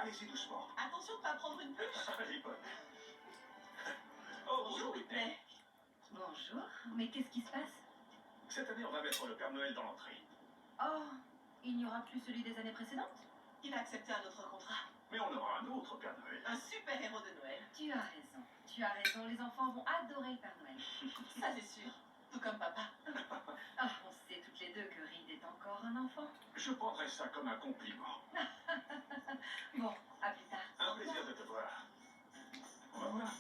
Allez-y doucement. Attention de pas prendre une bûche. Elle est bonne. Oh, bonjour Whitney. Bonjour, mais qu'est-ce qui se passe? Cette année, on va mettre le Père Noël dans l'entrée. Oh, il n'y aura plus celui des années précédentes? Il a accepté un autre contrat. Mais on aura un autre Père Noël. Un super héros de Noël. Tu as raison, les enfants vont adorer le Père Noël. Ça c'est sûr. Tout comme papa. Ah, on sait toutes les deux que Reed est encore un enfant. Je prendrai ça comme un compliment. Bon, à plus tard. Un plaisir de te voir. Au revoir.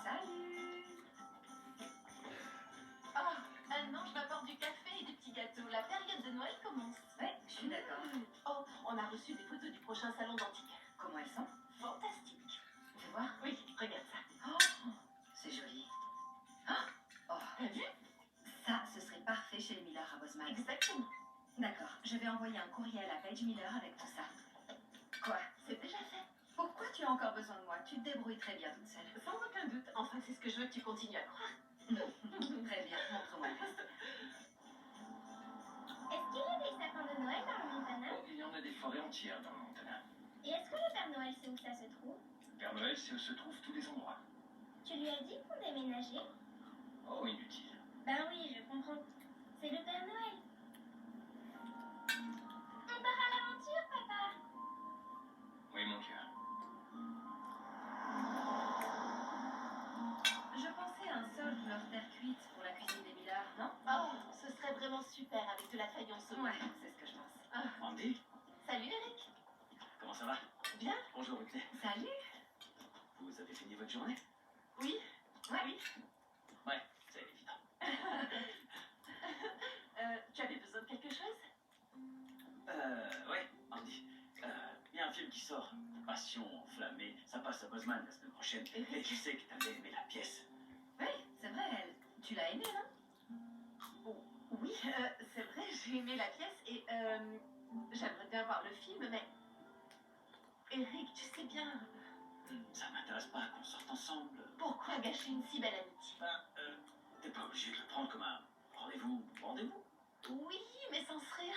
Salut. Ah, un ange m'apporte du café et des petits gâteaux. La période de Noël commence. Ouais, je suis d'accord. Oh, on a reçu des photos du prochain salon d'antiquaire. Comment elles sont? Fantastique. Fais voir. Oui, regarde ça. Oh, c'est joli. Oh, T'as vu? ça, ce serait parfait chez les Miller à Bozeman. Exactement. D'accord, je vais envoyer un courrier à la Page Miller avec tout ça. Quoi? C'est déjà fait. Pourquoi tu as encore besoin de moi? Tu te débrouilles très bien toute seule. Sans aucun doute. Enfin, c'est ce que je veux que tu continues à croire. Très bien, montre-moi le reste. Est-ce qu'il y a des sapins de Noël dans le Montana? Oh, il y en a des forêts entières dans le Montana. Et est-ce que le Père Noël sait où ça se trouve? Père Noël, c'est où se trouvent tous les endroits. Tu lui as dit qu'on déménageait? Oh, inutile. Ben oui, je comprends. C'est le Père Noël. On part à l'aventure, papa. Oui, mon cœur. Je pensais à un sol couleur terre cuite pour la cuisine des Miller, non? Oh, ce serait vraiment super avec de la faïence au Ouais, c'est ce que je pense. Andy, Salut Eric. comment ça va? Bien? Bonjour Whitney. Salut. Vous avez fini votre journée? Oui. Ouais. Oui. Ouais, c'est évident. Tu avais besoin de quelque chose? Ouais, Andy. Il y a un film qui sort. Passion enflammée. Ça passe à Bozeman la semaine prochaine. Et tu sais que t'avais aimé la pièce. Oui, c'est vrai, tu l'as aimé, non? Oui, c'est vrai, j'ai aimé la pièce et j'aimerais bien voir le film, mais Eric, tu sais bien, Ça m'intéresse pas qu'on sorte ensemble. pourquoi gâcher une si belle amitié? Ben, t'es pas obligé de le prendre comme un rendez-vous. Rendez-vous? Oui, mais sans rien.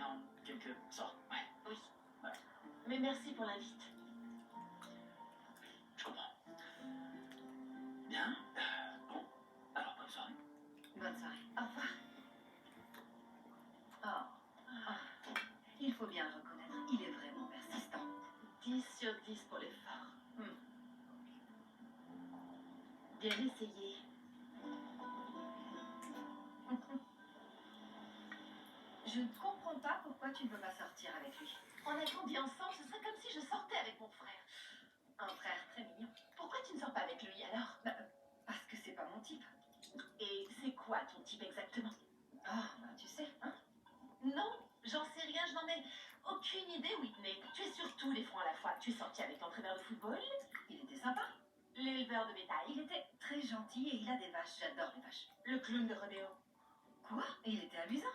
En quelque sorte, ouais. Oui. Ouais. Mais merci pour l'invite. Je comprends. Bien. Bon. Alors, bonne soirée. Bonne soirée. Au revoir. Oh. Il faut bien le reconnaître, il est vraiment persistant. 10 sur 10 pour l'effort. Bien essayé. Je ne comprends pas pourquoi tu ne veux pas sortir avec lui. On a grandi ensemble, ce serait comme si je sortais avec mon frère. Un frère très mignon. Pourquoi tu ne sors pas avec lui alors? Parce que c'est pas mon type. Et c'est quoi ton type exactement? Tu sais, hein? Non, j'en sais rien, je n'en ai aucune idée, Whitney. Tu es sur tous les fronts à la fois. Tu es sorti avec l'entraîneur de football, Il était sympa. l'éleveur de bétail, Il était très gentil et il a des vaches. J'adore les vaches. le clown de rodéo. Quoi? Et il était amusant.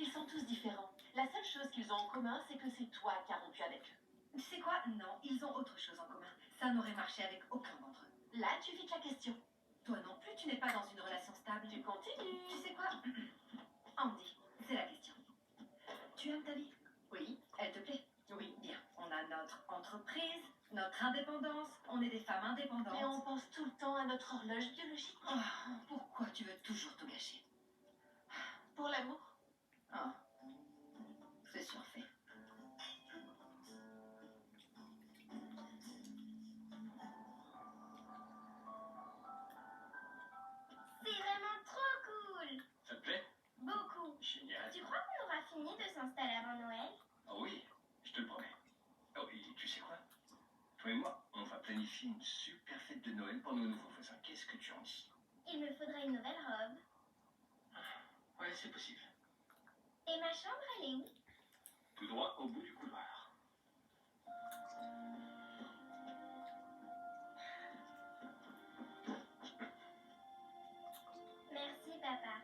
Ils sont tous différents. La seule chose qu'ils ont en commun, c'est que c'est toi qui as rompu avec eux. Tu sais quoi? Non, ils ont autre chose en commun. Ça n'aurait marché avec aucun d'entre eux. Là, tu fites la question. Toi non plus, tu n'es pas dans une relation stable. Tu continues. Tu sais quoi? Andy, c'est la question. Tu aimes ta vie? Oui, Elle te plaît? oui. Bien. On a notre entreprise, notre indépendance. On est des femmes indépendantes. Mais on pense tout le temps à notre horloge biologique. Pourquoi tu veux toujours tout gâcher? Pour l'amour. C'est surfait. C'est vraiment trop cool. Ça te plaît? Beaucoup. Génial. Tu crois qu'on aura fini de s'installer avant Noël? Oh oui, je te le promets. Oh, et tu sais quoi? Toi et moi, on va planifier une super fête de Noël pour nos nouveaux voisins. Qu'est-ce que tu en dis? Il me faudrait une nouvelle robe. Ouais, c'est possible. Et ma chambre, elle est où? Tout droit au bout du couloir. Merci, papa.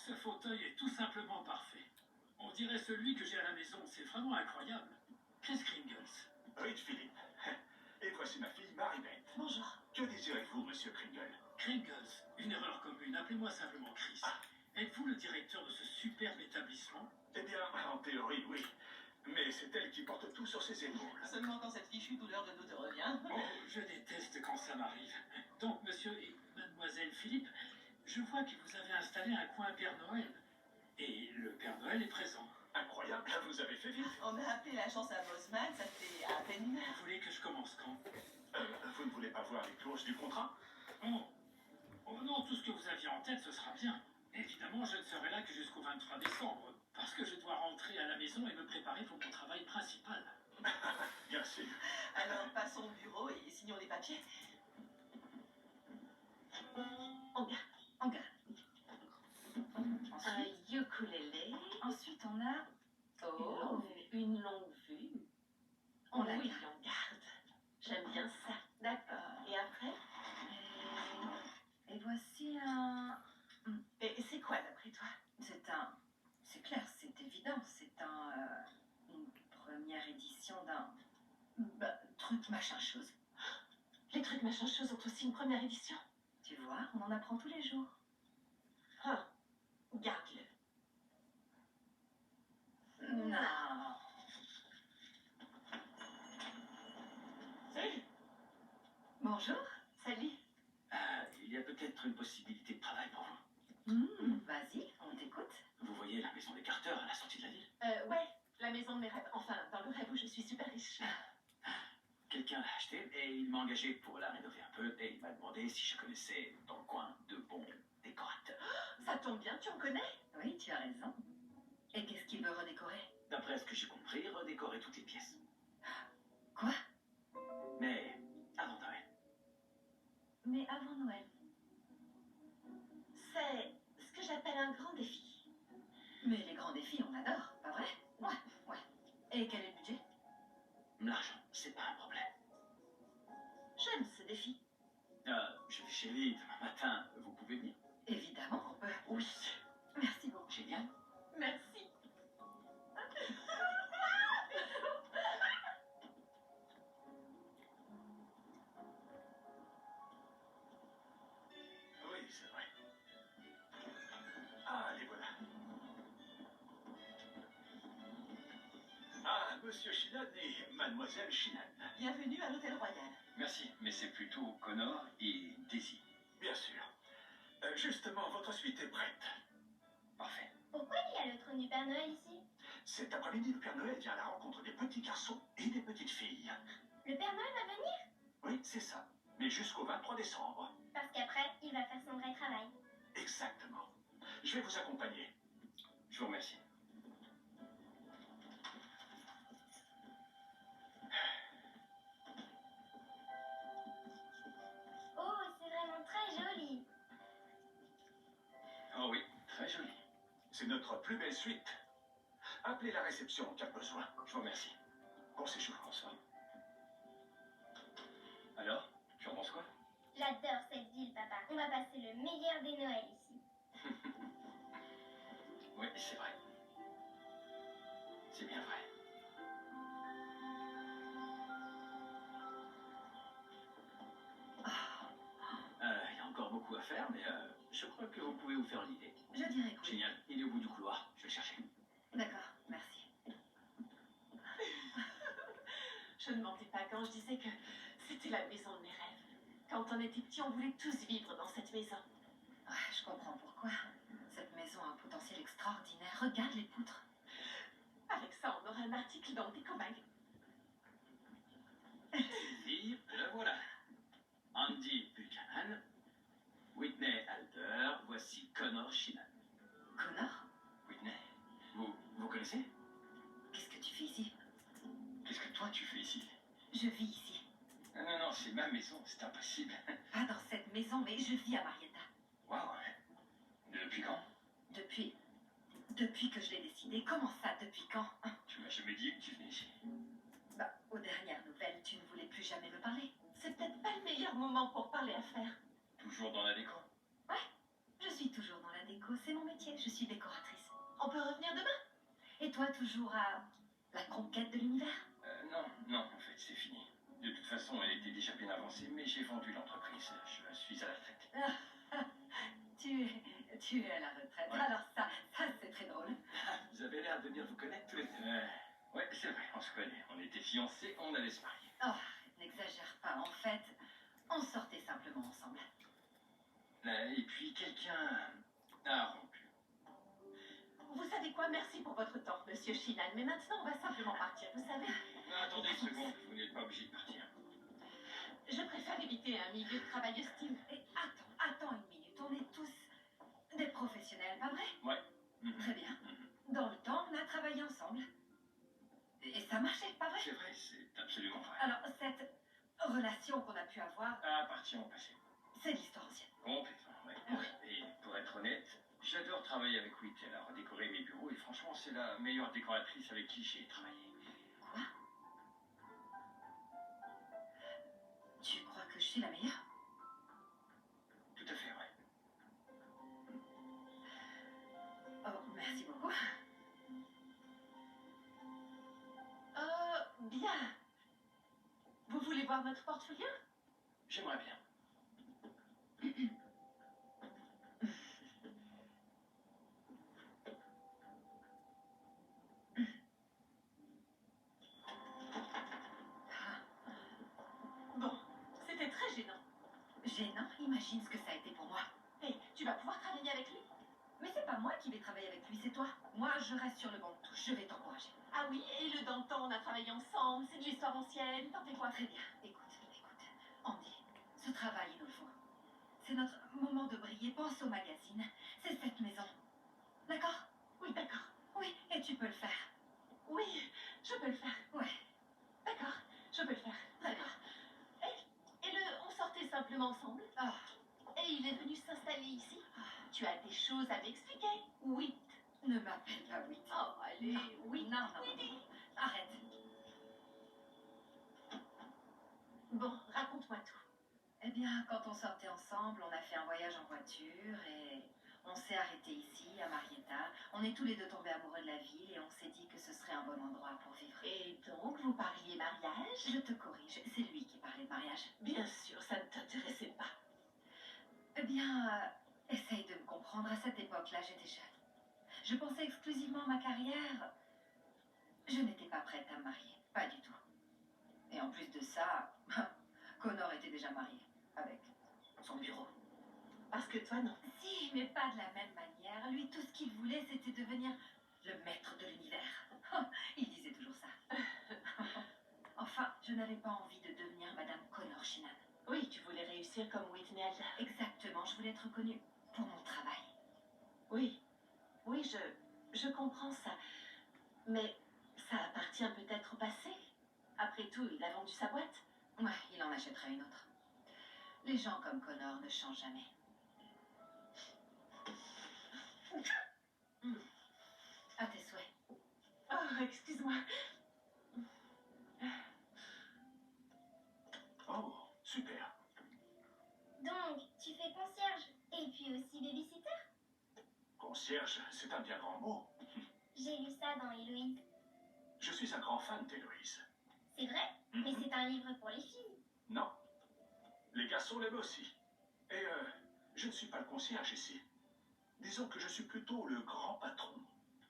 Ce fauteuil est tout simplement parfait. On dirait celui que j'ai à la maison, c'est vraiment incroyable. Chris Kringles. Rich Philippe. Et voici ma fille Marie-Beth. Bonjour. Que désirez-vous, monsieur Kringle? Kringles, une erreur commune, appelez-moi simplement Chris. Êtes-vous le directeur de ce superbe établissement? Eh bien, en théorie, oui. Mais c'est elle qui porte tout sur ses épaules. Seulement quand cette fichue douleur de dos te revient. Oh, je déteste quand ça m'arrive. Donc, monsieur et mademoiselle Philippe, je vois que vous avez installé un coin Père Noël. Et le Père Noël est présent. Incroyable, vous avez fait vite. On a appelé l'agence à Bosman, ça fait à peine une heure. Vous voulez que je commence quand? Vous ne voulez pas voir les clauses du contrat? Oh non, tout ce que vous aviez en tête, ce sera bien. Évidemment, je ne serai là que jusqu'au 23 décembre, parce que je dois rentrer à la maison et me préparer pour mon travail principal. Bien sûr. Alors passons au bureau et signons les papiers. En garde. En garde. Un Ensuite, ukulélé. ensuite, on a Oh, une longue vue. On la oui, garde. on garde. J'aime bien ça. D'accord. Et après? Et voici un... Et c'est quoi d'après toi? C'est clair, c'est évident, une première édition d'un truc machin chose. Les trucs machin chose ont aussi une première édition. Tu vois, on en apprend tous les jours. Ah, garde-le. Non. Salut. Bonjour. Salut. Il y a peut-être une possibilité de travail pour vous. Vas-y, on t'écoute. Vous voyez la maison des Carter à la sortie de la ville? Ouais, la maison de mes rêves. Enfin, dans le rêve où je suis super riche. Quelqu'un l'a acheté et il m'a engagé pour la rénover un peu et il m'a demandé si je connaissais dans le coin de bons décorateurs. Ça tombe bien, tu en connais? Oui, tu as raison. Et qu'est-ce qu'il veut redécorer? D'après ce que j'ai compris, redécorer toutes les pièces. Quoi? Mais avant Noël. Mais avant Noël. C'est ce que j'appelle un grand défi. Mais les grands défis, on adore, pas vrai? Ouais. Et quel est le budget? L'argent, c'est pas un problème. J'aime ce défi. Je vais chez lui demain matin. Vous pouvez venir? Évidemment qu'on peut. Oui. Merci beaucoup. Génial. Merci. Oui, c'est vrai. Ah, les voilà. Ah, monsieur Shinan et mademoiselle Shinan. Bienvenue à l'Hôtel Royal. Merci, mais c'est plutôt Connor et Daisy. Bien sûr. Justement, votre suite est prête. Parfait. Pourquoi il y a le trône du Père Noël ici? Cet après-midi, le Père Noël vient à la rencontre des petits garçons et des petites filles. Le Père Noël va venir? Oui, c'est ça. Mais jusqu'au 23 décembre. Parce qu'après, il va faire son vrai travail. Exactement. Je vais vous accompagner. Je vous remercie. Oh, c'est vraiment très joli. Oh oui, très joli. C'est notre plus belle suite. Appelez la réception en cas de besoin. Je vous remercie. Bon séjour, François. Alors, tu en penses quoi? J'adore cette ville, papa. On va passer le meilleur des Noëls ici. Oui, c'est vrai. C'est bien vrai. Il y a encore beaucoup à faire, mais je crois que vous pouvez vous faire une idée. Je dirais que oui. Génial. Il est au bout du couloir. Je vais le chercher. D'accord, merci. Je ne mentais pas quand je disais que c'était la maison de mes rêves. Quand on était petits, on voulait tous vivre dans cette maison. Ouais, je comprends pourquoi. Cette maison a un potentiel extraordinaire. Regarde les poutres. Avec ça, on aura un article dans le Décomag. Sylvie, le voilà. Andy Buchanan, Whitney Alder, voici Connor Shinan. Connor, Whitney, vous connaissez? qu'est-ce que tu fais ici? Qu'est-ce que toi tu fais ici? Je vis ici. Non, c'est ma maison, c'est impossible. Pas dans cette maison, mais je vis à Marietta. Waouh. Depuis quand? Depuis que je l'ai décidé. Comment ça, depuis quand? Tu m'as jamais dit que tu venais ici. Bah, aux dernières nouvelles, tu ne voulais plus jamais me parler. C'est peut-être pas le meilleur moment pour parler affaires. Toujours dans la déco? Je suis toujours dans la déco, c'est mon métier, je suis décoratrice. On peut revenir demain? Et toi, toujours à la conquête de l'univers? Non, non, en fait, c'est fini. De toute façon, elle était déjà bien avancée, mais j'ai vendu l'entreprise. Je suis à la retraite. Tu es à la retraite. Ouais. Alors ça c'est très drôle. Vous avez l'air de bien vous connaître tous les deux. Ouais, c'est vrai, on se connaît. On était fiancés, on allait se marier. Oh, n'exagère pas. En fait, on sortait simplement ensemble. Et puis quelqu'un a rompu. Vous savez quoi? Merci pour votre temps, monsieur Shinan. Mais maintenant, on va simplement partir. Vous savez, Attendez une seconde, vous n'êtes pas obligé de partir. je préfère éviter un milieu de travail hostile. Et attends une minute. On est tous des professionnels, pas vrai? Ouais. Mhm. Très bien. Mhm. Dans le temps, on a travaillé ensemble. Et ça marchait, pas vrai? C'est vrai, c'est absolument vrai. Alors, cette relation qu'on a pu avoir, Appartient au passé. c'est l'histoire ancienne. Complètement, ouais. Et pour être honnête, j'adore travailler avec Whit. Elle a redécoré mes bureaux et franchement, c'est la meilleure décoratrice avec qui j'ai travaillé. Quoi? Tu crois que je suis la meilleure? Tout à fait, ouais. Oh, merci beaucoup. Bien. Vous voulez voir notre portfolio? J'aimerais bien. Bon, c'était très gênant. Gênant, imagine ce que ça a été pour moi. Hé, tu vas pouvoir travailler avec lui? Mais c'est pas moi qui vais travailler avec lui, c'est toi. Moi, je reste sur le banc de touche, je vais t'encourager. Ah oui, et le Danton, on a travaillé ensemble, c'est de l'histoire ancienne, t'en fais quoi? Très bien, écoute. Andy, ce travail, il nous le faut. C'est notre moment de briller, pense au magazine. C'est cette maison. D'accord? Oui, d'accord. Oui, et tu peux le faire. Oui, je peux le faire. Ouais. D'accord, je peux le faire. D'accord. On sortait simplement ensemble. Ah, Et il est venu s'installer ici. Tu as des choses à m'expliquer? Oui. ne m'appelle pas Whit. Oh, allez, oui. Non. Oui. Arrête. Bon, raconte-moi tout. Eh bien, quand on sortait ensemble, on a fait un voyage en voiture et on s'est arrêté ici, à Marietta. On est tous les deux tombés amoureux de la ville et on s'est dit que ce serait un bon endroit pour vivre. Et donc, vous parliez mariage? Je te corrige, c'est lui qui parlait de mariage. Bien sûr, ça ne t'intéressait pas. Eh bien, essaye de me comprendre. À cette époque-là, j'étais jeune. Je pensais exclusivement à ma carrière. Je n'étais pas prête à me marier. Pas du tout. Et en plus de ça, Connor était déjà marié. Avec son bureau. Parce que toi, non. Si, mais pas de la même manière. Lui, tout ce qu'il voulait, c'était devenir le maître de l'univers. Il disait toujours ça. Enfin, je n'avais pas envie de devenir Madame Connor Shinan. Oui, tu voulais réussir comme Whitney Alda. Exactement, je voulais être reconnue pour mon travail. Oui, oui, je comprends ça. Mais ça appartient peut-être au passé. Après tout, il a vendu sa boîte. Ouais, il en achètera une autre. Les gens comme Connor ne changent jamais. À tes souhaits. Oh, excuse-moi. Oh, super. Donc, tu fais concierge et puis aussi babysitter? Concierge, c'est un bien grand mot. J'ai lu ça dans Héloïse. Je suis un grand fan d'Héloïse. C'est vrai? Mais c'est un livre pour les filles. Non. Les garçons l'aiment aussi. Et je ne suis pas le concierge ici. Disons que je suis plutôt le grand patron.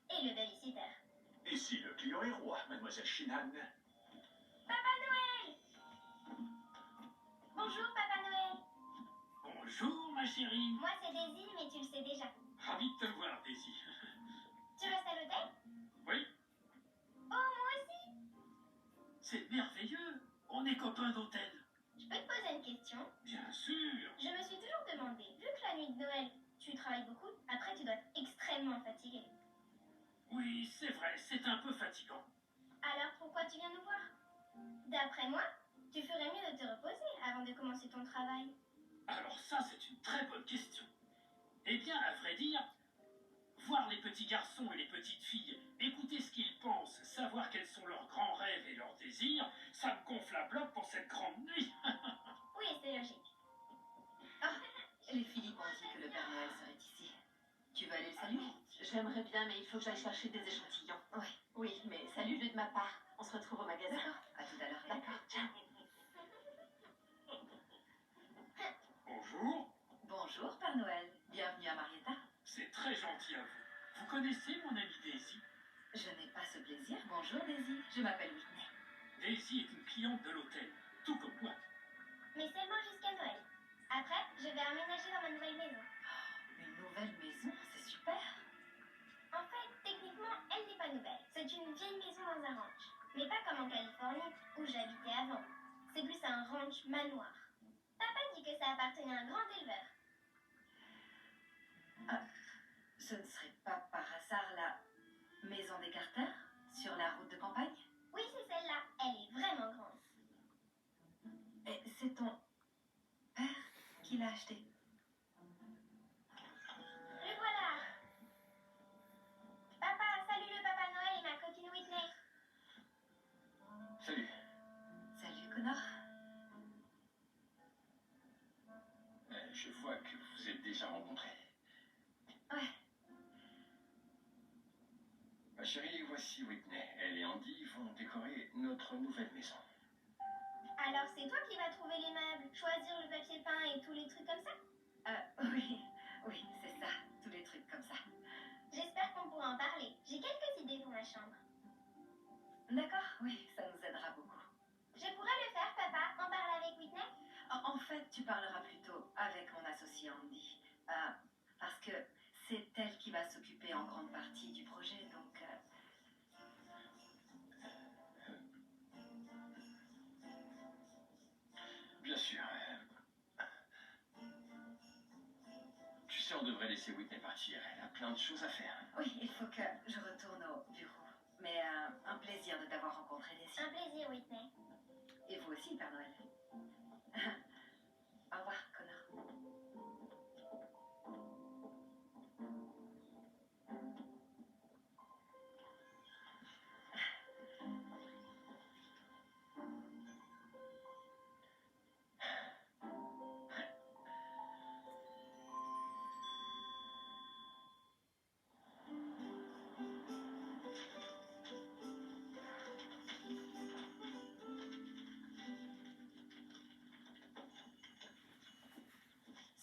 Et le babysitter. Ici, le client est roi, mademoiselle Shinan. Papa Noël! Bonjour, Papa Noël. Bonjour, ma chérie. Moi, c'est Daisy, mais tu le sais déjà. Ravi de te voir, Daisy. Tu restes à l'hôtel? Oui, Oh, moi aussi. c'est merveilleux. On est copains d'hôtel. Je peux te poser une question? Bien sûr. Je me suis toujours demandé, vu que la nuit de Noël, tu travailles beaucoup, après tu dois être extrêmement fatigué. Oui, c'est vrai, c'est un peu fatigant. Alors pourquoi tu viens nous voir? D'après moi, tu ferais mieux de te reposer avant de commencer ton travail. Alors ça, c'est une très bonne question. Eh bien, à vrai dire, voir les petits garçons et les petites filles, écouter ce qu'ils pensent, savoir quels sont leurs grands rêves et leurs désirs, ça me gonfle à bloc pour cette grande nuit. Oui, c'est logique. Ah, les Philippe ont dit que le Père Noël serait ici. Tu veux aller le saluer? J'aimerais bien, mais il faut que j'aille chercher des échantillons. Ouais. Oui, mais salue-le de ma part. On se retrouve au magasin. D'accord, à tout à l'heure. D'accord, ciao. Bonjour. Bonjour, Père Noël. Bienvenue à Marietta. C'est très gentil à vous. Vous connaissez mon amie Daisy? Je n'ai pas ce plaisir. Bonjour, Daisy. Je m'appelle Whitney. Daisy est une cliente de l'hôtel, tout comme moi. Mais seulement jusqu'à Noël. Après, je vais emménager dans ma nouvelle maison. Une nouvelle maison, c'est super. En fait, techniquement, elle n'est pas nouvelle. C'est une vieille maison dans un ranch. Mais pas comme en Californie, où j'habitais avant. C'est plus un ranch manoir. Papa dit que ça appartenait à un grand éleveur. Ce ne serait pas par hasard la maison des Carter sur la route de campagne? Oui, c'est celle-là. Elle est vraiment grande. Et c'est ton père qui l'a achetée. Le voilà. Papa, salut le Papa Noël et ma copine Whitney. Salut. Salut, Connor. Je vois que vous vous êtes déjà rencontrés. Ouais. Ma chérie, voici Whitney. Elle et Andy vont décorer notre nouvelle maison. Alors, c'est toi qui vas trouver les meubles, choisir le papier peint et tous les trucs comme ça? Oui, c'est ça. Tous les trucs comme ça. J'espère qu'on pourra en parler. J'ai quelques idées pour ma chambre. D'accord, oui, ça nous aidera beaucoup. Je pourrais le faire, papa, en parler avec Whitney? En fait, tu parleras plutôt avec mon associé Andy. Parce que c'est elle qui va s'occuper en grande partie du projet, donc... Bien sûr. Tu sais, on devrait laisser Whitney partir. Elle a plein de choses à faire. Oui, il faut que je retourne au bureau. Mais un plaisir de t'avoir rencontré, Daisy. Un plaisir, Whitney. Et vous aussi, Père Noël. Au revoir, Connor.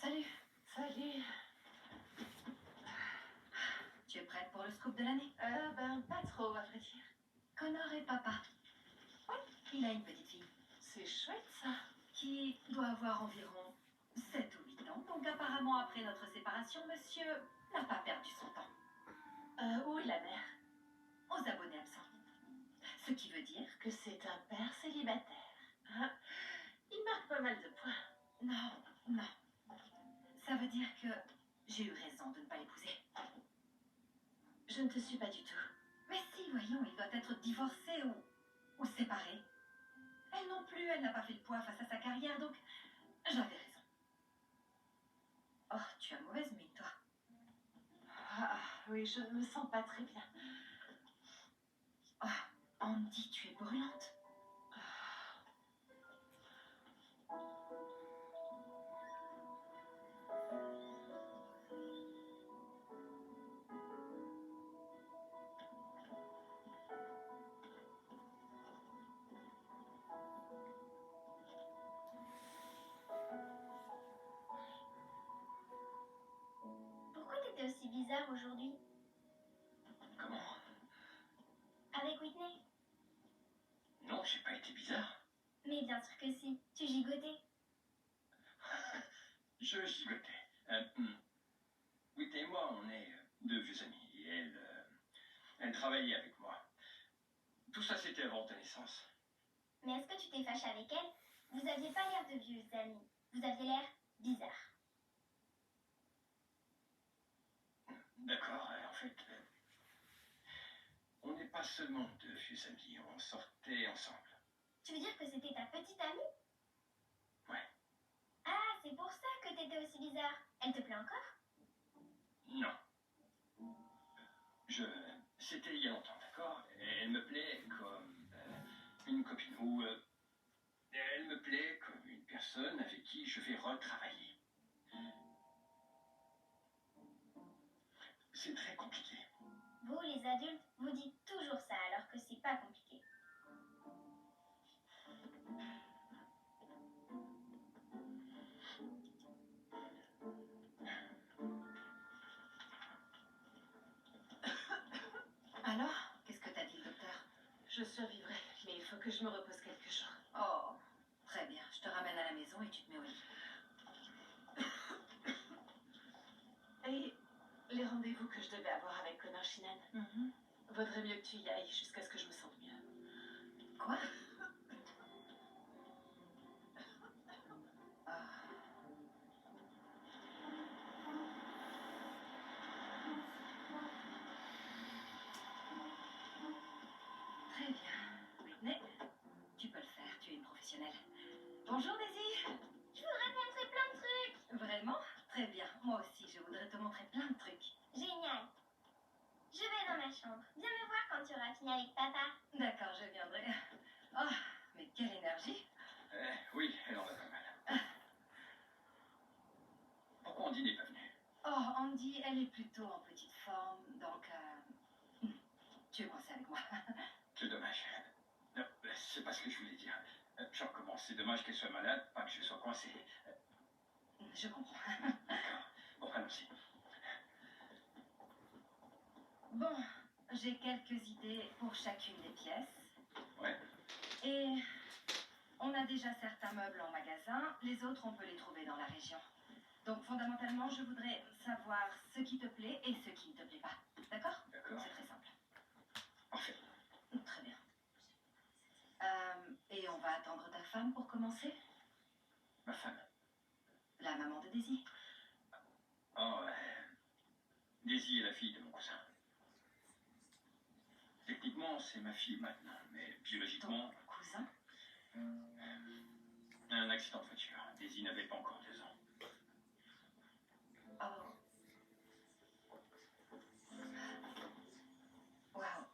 Salut. Salut. Tu es prête pour le scoop de l'année? Pas trop, à vrai dire. Connor et papa. Oui, il a une petite fille C'est chouette, ça. qui doit avoir environ 7 ou 8 ans. Donc apparemment, après notre séparation, monsieur n'a pas perdu son temps. Où est la mère? Aux abonnés absents. Ce qui veut dire Que c'est un père célibataire. Hein? Il marque pas mal de points. non. Ça veut dire que j'ai eu raison de ne pas l'épouser. Je ne te suis pas du tout. Mais si, voyons, il doit être divorcé ou séparé. Elle non plus, elle n'a pas fait le poids face à sa carrière, donc j'avais raison. Oh, tu as mauvaise mine, toi. Oui, je ne me sens pas très bien. Oh, Andy, tu es brûlante. Pourquoi t'étais aussi bizarre aujourd'hui? Comment? Avec Whitney? Non, j'ai pas été bizarre. Mais bien sûr que si. Tu gigotais. Je gigotais. Whitney et moi, on est deux vieux amis. Et elle travaillait avec moi. Tout ça, c'était avant ta naissance. Mais est-ce que tu t'es fâché avec elle? Vous aviez pas l'air de vieux amis. Vous aviez l'air bizarre. D'accord, en fait, on n'est pas seulement deux vieux amis, on sortait ensemble. Tu veux dire que c'était ta petite amie? Ouais. Ah, c'est pour ça que t'étais aussi bizarre. Elle te plaît encore? Non. C'était il y a longtemps, d'accord? Elle me plaît comme une copine, ou elle me plaît comme une personne avec qui je vais retravailler. adultes, vous dites toujours ça alors que c'est pas compliqué. Alors, qu'est-ce que t'as dit, le docteur? Je survivrai, mais il faut que je me repose quelques jours. Oh, très bien. Je te ramène à la maison et tu te mets au lit. Et les rendez-vous que je devais avoir avec Connor Shinan, vaudrait mieux que tu y ailles jusqu'à ce que je me sente mieux. Quoi? Ah. Très bien. Whitney, tu peux le faire, tu es une professionnelle. Bonjour Daisy. Je voudrais te montrer plein de trucs. Vraiment? Très bien. Moi aussi, je voudrais te montrer plein de trucs. Génial. Je vais dans ma chambre. Viens me voir quand tu auras fini avec papa. D'accord, je viendrai. Oh, mais quelle énergie. Oui, elle en a pas mal. Pourquoi Andy n'est pas venu? Oh, Andy, elle est plutôt en petite forme, donc tu es coincé avec moi. C'est dommage. Non, c'est pas ce que je voulais dire. Je recommence. C'est dommage qu'elle soit malade, pas que je sois coincé. Je comprends. D'accord. Bon, allons-y. Bon, j'ai quelques idées pour chacune des pièces. Ouais. Et on a déjà certains meubles en magasin, les autres on peut les trouver dans la région. Donc fondamentalement, je voudrais savoir ce qui te plaît et ce qui ne te plaît pas. D'accord? D'accord. C'est très simple. Parfait. Très bien. Et on va attendre ta femme pour commencer? Ma femme. La maman de Daisy. Oh, Daisy est la fille de mon cousin. Techniquement, c'est ma fille maintenant, mais biologiquement, Ton cousin? un accident de voiture. Daisy n'avait pas encore 2 ans. Oh. Waouh,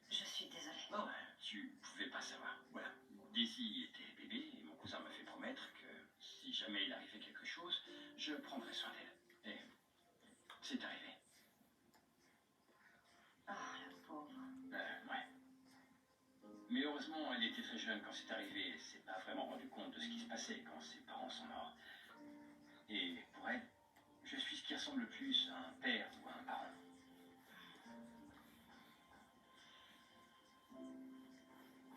je suis désolée. Non, tu pouvais pas savoir. Voilà. Daisy était bébé et mon cousin m'a fait promettre que si jamais il arrivait quelque chose, je prendrais soin d'elle. Et c'est arrivé. Oh, la pauvre. Ouais. Mais heureusement, elle était très jeune quand c'est arrivé. Elle s'est pas vraiment rendue compte de ce qui se passait quand ses parents sont morts. Et pour elle, je suis ce qui ressemble le plus à un père ou à un parent.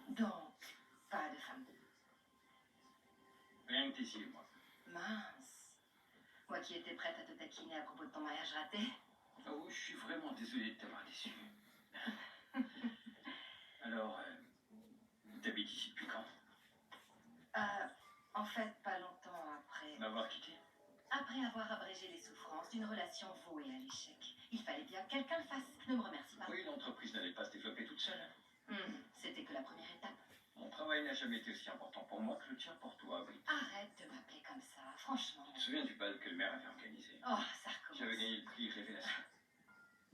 Donc, pas de femme. Rien que Daisy et moi. Mince. Moi qui étais prête à te taquiner à propos de ton mariage raté. Oh, je suis vraiment désolé de t'avoir déçu. Alors, t'habites ici depuis quand? En fait, pas longtemps après. M'avoir quitté? Après avoir abrégé les souffrances d'une relation vouée à l'échec. Il fallait bien que quelqu'un le fasse. Ne me remercie pas. Oui, l'entreprise n'allait pas se développer toute seule. C'était que la première étape. Mon travail n'a jamais été aussi important pour moi que le tien pour toi, oui. Arrête de m'appeler comme ça, franchement. Tu te souviens du bal que le maire avait organisé? Oh, ça recommence. J'avais gagné le prix Révélation.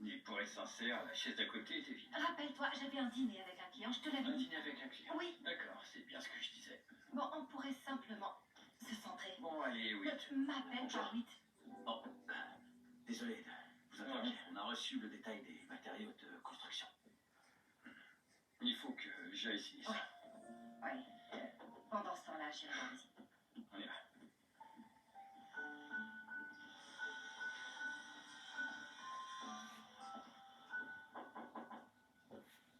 Et pour être sincère, la chaise d'à côté était vide. Rappelle-toi, j'avais un dîner avec un client, je te l'avais Un dit. dîner avec un client? Oui. D'accord, c'est bien ce que je disais. Bon, on pourrait simplement se centrer. Bon, allez, oui. M'appelle par 8. Oh, désolé de vous interrompre. On a reçu le détail des matériaux de construction. Il faut que j'aille signer ça. Oui. Pendant ce temps-là, j'irai en visite. On y va.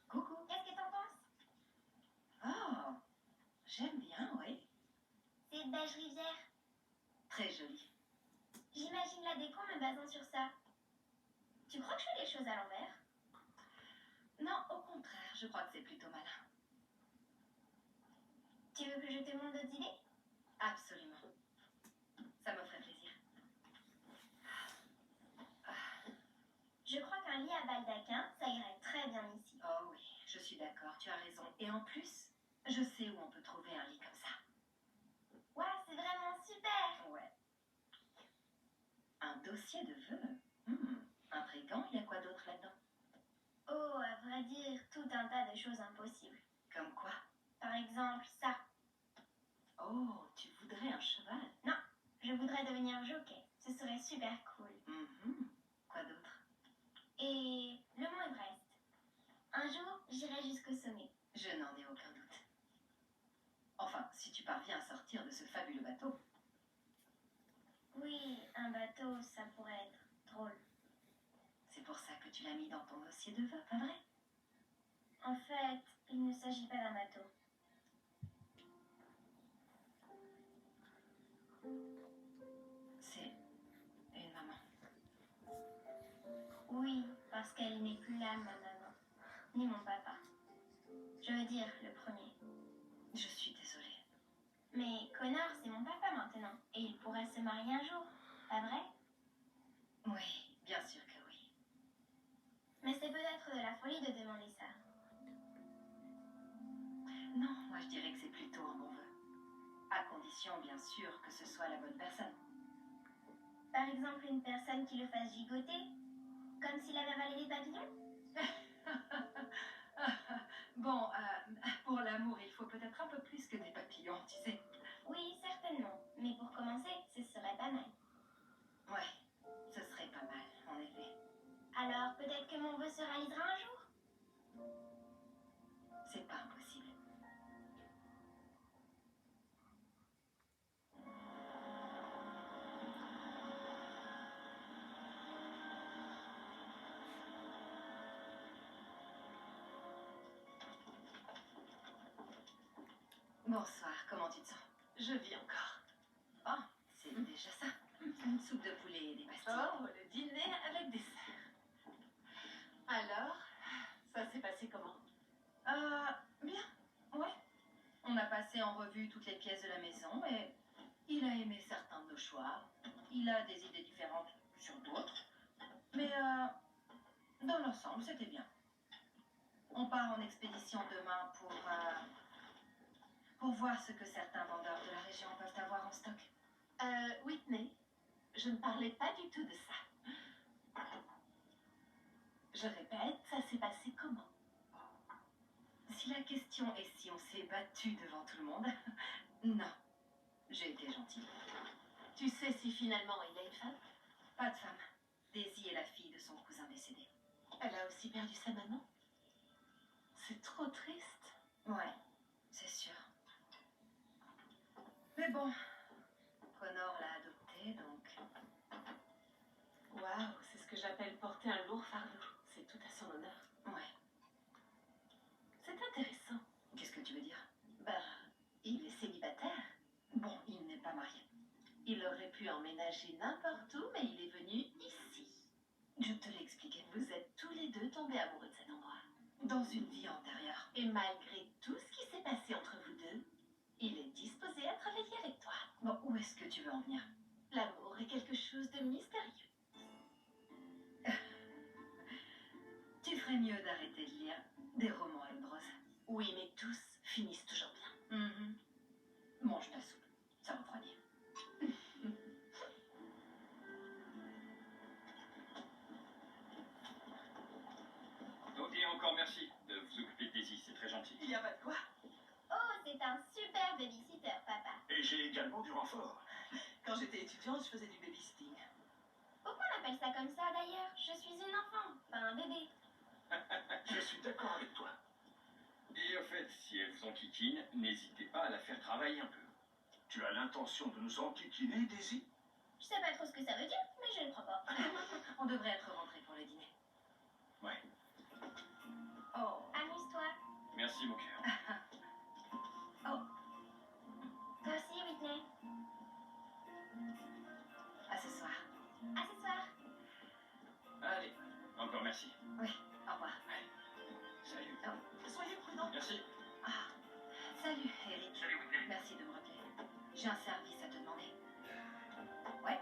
Coucou. Qu'est-ce que t'en penses? Oh, j'aime bien, oui. C'est beige rivière. Très joli. J'imagine la déco me basant sur ça. Tu crois que je fais les choses à l'envers? Non, au contraire, je crois que c'est plutôt malin. Tu veux que je te montre d'autres idées? Absolument. Ça me ferait plaisir. Je crois qu'un lit à baldaquin, ça irait très bien ici. Oh oui, je suis d'accord, tu as raison. Et en plus, je sais où on peut trouver un lit comme ça. Waouh, c'est vraiment super! Ouais. Un dossier de vœux. Intriguant, il y a quoi d'autre là-dedans? Oh, à vrai dire, tout un tas de choses impossibles. Comme quoi? Par exemple, ça. Oh, tu voudrais un cheval? Je voudrais devenir jockey. Ce serait super cool. Quoi d'autre? Et le J'irai jusqu'au sommet. Je n'en ai aucun doute. Enfin, si tu parviens à sortir de ce fabuleux bateau. Oui, un bateau, ça pourrait être drôle. C'est pour ça que tu l'as mis dans ton dossier de vœux, pas vrai? En fait, il ne s'agit pas d'un bateau. C'est une maman. Oui, parce qu'elle n'est plus là, ma maman. Ni mon papa. Je veux dire, le premier. Je suis désolée. Mais Connor, c'est mon papa maintenant. Et il pourrait se marier un jour. Pas vrai? Oui, bien sûr que oui. Mais c'est peut-être de la folie de demander ça. Non, moi je dirais que c'est plutôt un bon vœu. À condition, bien sûr, que ce soit la bonne personne. Par exemple, une personne qui le fasse gigoter. Comme s'il avait avalé des papillons. Bon, pour l'amour, il faut peut-être un peu plus que des papillons, tu sais. Oui, certainement. Mais pour commencer, ce serait pas mal. Ouais, ce serait pas mal, en effet. Alors, peut-être que mon vœu se réalisera un jour. C'est pas impossible. Bonsoir, comment tu te sens? Je vis encore. Oh, c'est déjà ça. Une soupe de poulet et des pastilles. Oh, le dîner avec dessert. Alors, ça s'est passé comment? Bien, ouais. On a passé en revue toutes les pièces de la maison et il a aimé certains de nos choix. Il a des idées différentes sur d'autres. Mais dans l'ensemble, c'était bien. On part en expédition demain pour voir ce que certains vendeurs de la région peuvent avoir en stock. Whitney, je ne parlais pas du tout de ça. Je répète, ça s'est passé comment? Si la question est si on s'est battu devant tout le monde, non. J'ai été gentille. Tu sais si finalement il a une femme? Pas de femme. Daisy est la fille de son cousin décédé. Elle a aussi perdu sa maman? C'est trop triste. Ouais, c'est sûr. Mais bon, Connor l'a adoptée, donc... Waouh, c'est ce que j'appelle porter un lourd fardeau. C'est tout à son honneur. Ouais. C'est intéressant. Qu'est-ce que tu veux dire? Ben, il est célibataire. Bon, il n'est pas marié. Il aurait pu emménager n'importe où, mais il est venu ici. Je te l'ai expliqué. Vous êtes tous les deux tombés amoureux de cet endroit. Dans une vie antérieure. Et malgré tout ce qui s'est passé entre vous deux, il est disposé à travailler avec toi. Bon, où est-ce que tu veux en venir? L'amour est quelque chose de mystérieux. Tu ferais mieux d'arrêter de lire des romans à l'eau de rose. Oui, mais tous finissent toujours bien. Mange ta soupe, ça refroidit. Oh, et encore merci de vous occuper de Daisy, c'est très gentil. Il n'y a pas de quoi. Oh, c'est un super babysitter, papa. Et j'ai également du renfort. Quand j'étais étudiante, je faisais du babysitting. Pourquoi on appelle ça comme ça d'ailleurs? Je suis une enfant, pas un bébé. Je suis d'accord avec toi. Et au fait, si elle vous enquiquine, n'hésitez pas à la faire travailler un peu. Tu as l'intention de nous enquiquiner, Daisy? Je sais pas trop ce que ça veut dire, mais je ne crois pas. On devrait être rentré pour le dîner. Ouais, Oh. Amuse-toi. merci mon cœur. Toi aussi, Whitney. À ce soir. À ce soir. Allez, encore merci. Oui, au revoir. Salut. Soyez prudents. Merci. Ah, salut, Eric. Salut Whitney. Merci de me rappeler. J'ai un service à te demander. Ouais.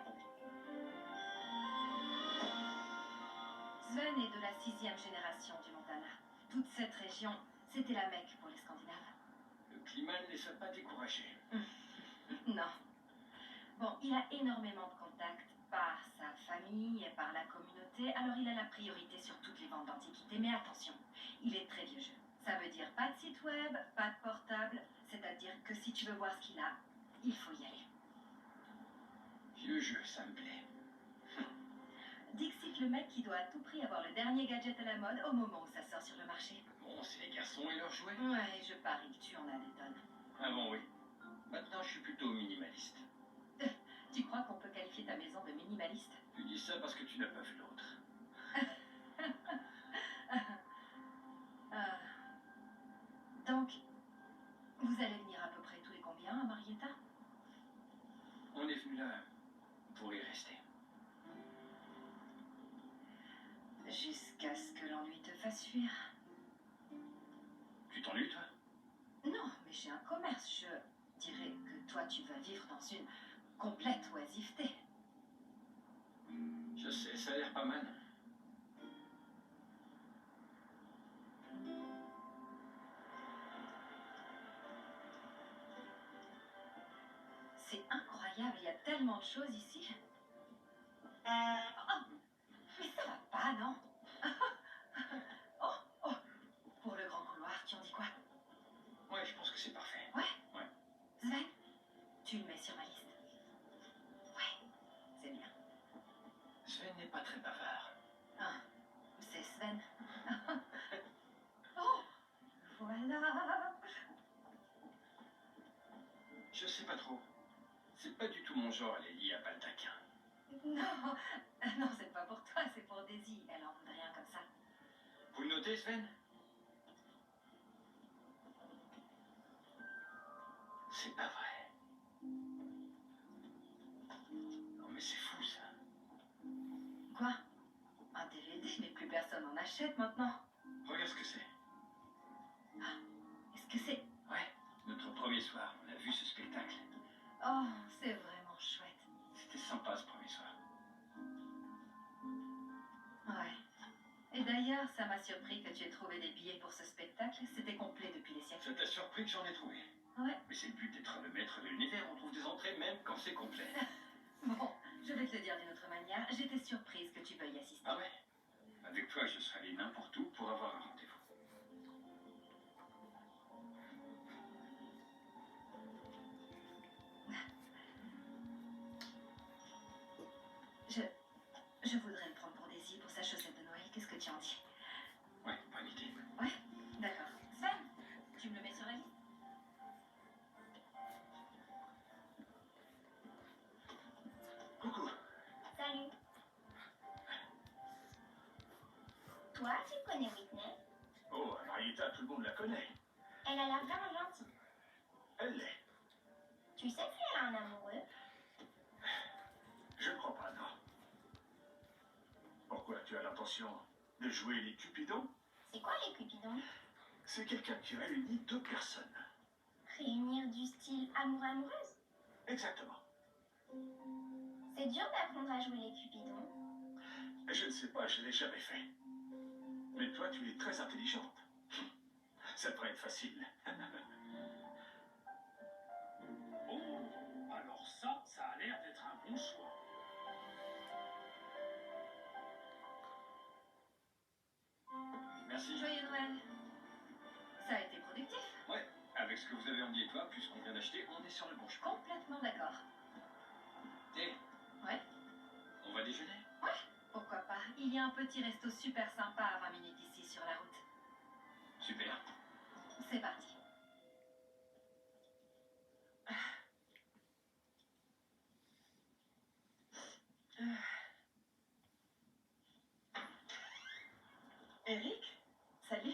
Sven est de la 6e génération du Montana. Toute cette région, c'était la Mecque pour les Scandinaves. Le climat ne les a pas découragés. Non. Bon, il a énormément de contacts par sa famille et par la communauté, alors il a la priorité sur toutes les ventes d'antiquités. Mais attention, il est très vieux jeu. Ça veut dire pas de site web, pas de portable, c'est-à-dire que si tu veux voir ce qu'il a, il faut y aller. Vieux jeu, ça me plaît. Dixit le mec mec qui doit à tout prix avoir le dernier gadget à la mode au moment où ça sort sur le marché. Bon, c'est les garçons et leurs jouets. Ouais, je parie que tu en as des tonnes. Ah bon, oui. Maintenant, je suis plutôt minimaliste. Tu crois qu'on peut qualifier ta maison de minimaliste? Tu dis ça parce que tu n'as pas vu l'autre. Euh, Donc, vous allez venir à peu près tous les combien à Marietta? On est venu là pour y rester. Jusqu'à ce que l'ennui te fasse fuir. Tu t'ennuies, toi? Non, mais j'ai un commerce. Je dirais que toi, tu vas vivre dans une complète oisiveté. Je sais, ça a l'air pas mal. C'est incroyable, il y a tellement de choses ici. Oh, mais ça va pas, non? Oh, pour le grand couloir, tu en dis quoi? Ouais, je pense que c'est parfait. Sven, tu le mets sur ma liste. Ouais, c'est bien. Sven n'est pas très bavard. Ah, c'est Sven. Oh, voilà. Je sais pas trop. C'est pas du tout mon genre, les lits à baldaquin. Non, c'est pas pour toi, c'est pour Daisy. Elle en voudrait un comme ça. Vous le notez, Sven? C'est pas vrai. Non, mais c'est fou, ça. Quoi? Un DVD, mais plus personne en achète maintenant. Regarde ce que c'est. Est-ce que c'est... Ouais, notre premier soir, on a vu ce spectacle. Oh, c'est vraiment chouette. C'était sympa, ce premier soir. Ouais. Et d'ailleurs, ça m'a surpris que tu aies trouvé des billets pour ce spectacle. C'était complet depuis les siècles. Ça t'a surpris que j'en ai trouvé? Ouais. Mais c'est le but d'être le maître de l'univers. On trouve des entrées même quand c'est complet. Bon, je vais te le dire d'une autre manière. J'étais surprise que tu veuilles y assister. Ah ouais? Avec toi, je serais allé n'importe où pour avoir un rendez-vous. Je voudrais le prendre pour Daisy pour sa chaussette de Noël. Qu'est-ce que tu en dis? Ouais, bonne idée. Ouais, d'accord. Sven, tu me le mets sur la liste? Coucou. Salut. Toi, tu connais Whitney? Oh, Marietta, tout le monde la connaît. Elle a l'air vraiment gentille. Elle l'est. Tu sais si elle a un amoureux? Je ne crois pas, non. Pourquoi tu as l'intention de jouer les Cupidons? C'est quoi les Cupidons? C'est quelqu'un qui réunit deux personnes. Réunir du style amour-amoureuse? Exactement. C'est dur d'apprendre à jouer les Cupidons. Je ne sais pas, je ne l'ai jamais fait. Mais toi, tu es très intelligente. Ça devrait être facile. Oh, alors ça a l'air d'être un bon choix. Merci. Joyeux Noël. Ça a été productif. Ouais, avec ce que vous avez en et toi, plus ce qu'on vient d'acheter, on est sur le bon chemin. Complètement d'accord. Et Ouais. on va déjeuner? Pourquoi pas? Il y a un petit resto super sympa à 20 minutes d'ici sur la route. Super. C'est parti. Eric? Salut.